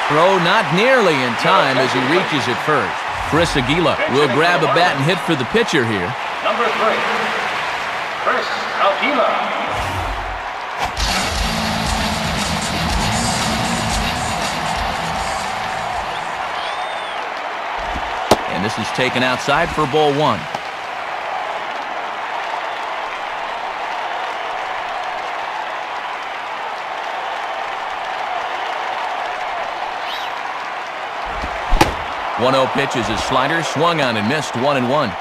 Throw not nearly in time as he reaches it first. Chris Aguila will grab a bat and hit for the pitcher here. Number 3, Chris Aguila. And this is taken outside for ball 1. One-0 pitch is his slider, swung on and missed, 1-1.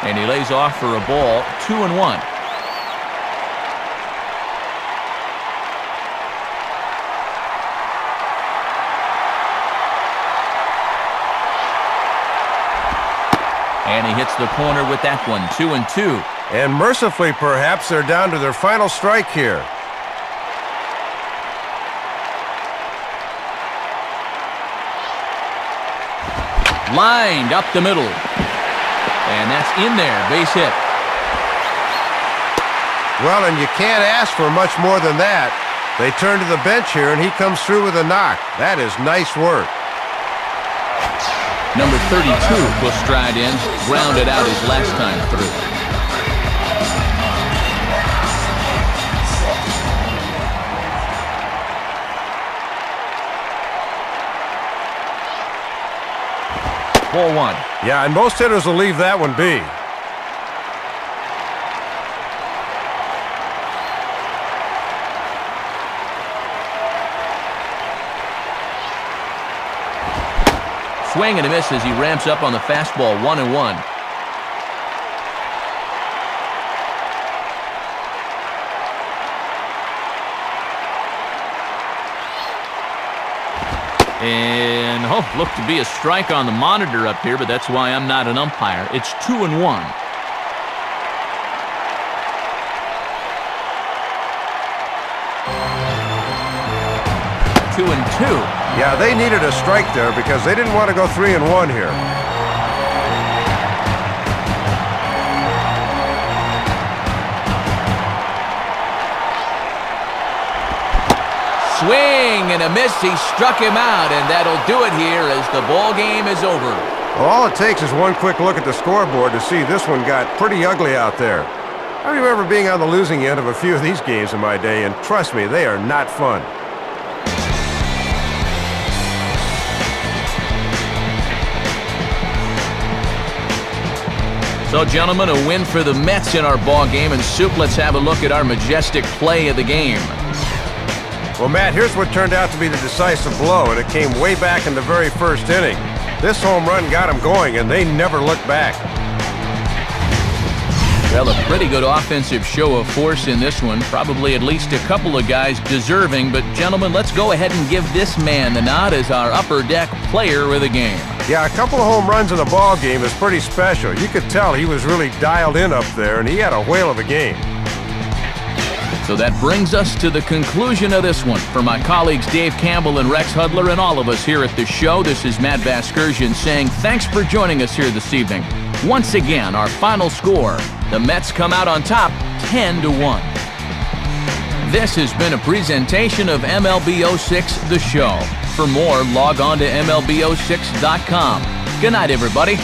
And he lays off for a ball, 2-1. And he hits the corner with that one, 2-2. And mercifully, perhaps, they're down to their final strike here. Lined up the middle. And that's in there, base hit. Well, and you can't ask for much more than that. They turn to the bench here, and he comes through with a knock. That is nice work. Number 32 will stride in, grounded out his last time through. Ball one. Yeah, and most hitters will leave that one be. Swing and a miss as he ramps up on the fastball, 1-1. And, looked to be a strike on the monitor up here, but that's why I'm not an umpire. It's 2-1. 2-2. Yeah, they needed a strike there because they didn't want to go 3-1 here. Swing and a miss. He struck him out, and that'll do it here as the ball game is over. Well, all it takes is one quick look at the scoreboard to see this one got pretty ugly out there. I remember being on the losing end of a few of these games in my day, and trust me, they are not fun. So, gentlemen, a win for the Mets in our ball game. And, Soup, let's have a look at our majestic play of the game. Well, Matt, here's what turned out to be the decisive blow, and it came way back in the very first inning. This home run got them going, and they never looked back. Well, a pretty good offensive show of force in this one. Probably at least a couple of guys deserving. But, gentlemen, let's go ahead and give this man the nod as our upper deck player of the game. Yeah, a couple of home runs in the ball game is pretty special. You could tell he was really dialed in up there, and he had a whale of a game. So that brings us to the conclusion of this one. For my colleagues Dave Campbell and Rex Hudler and all of us here at the show, this is Matt Vasgersian saying thanks for joining us here this evening. Once again, our final score, the Mets come out on top 10-1. This has been a presentation of MLB 06 The Show. For more, log on to MLB06.com. Good night, everybody.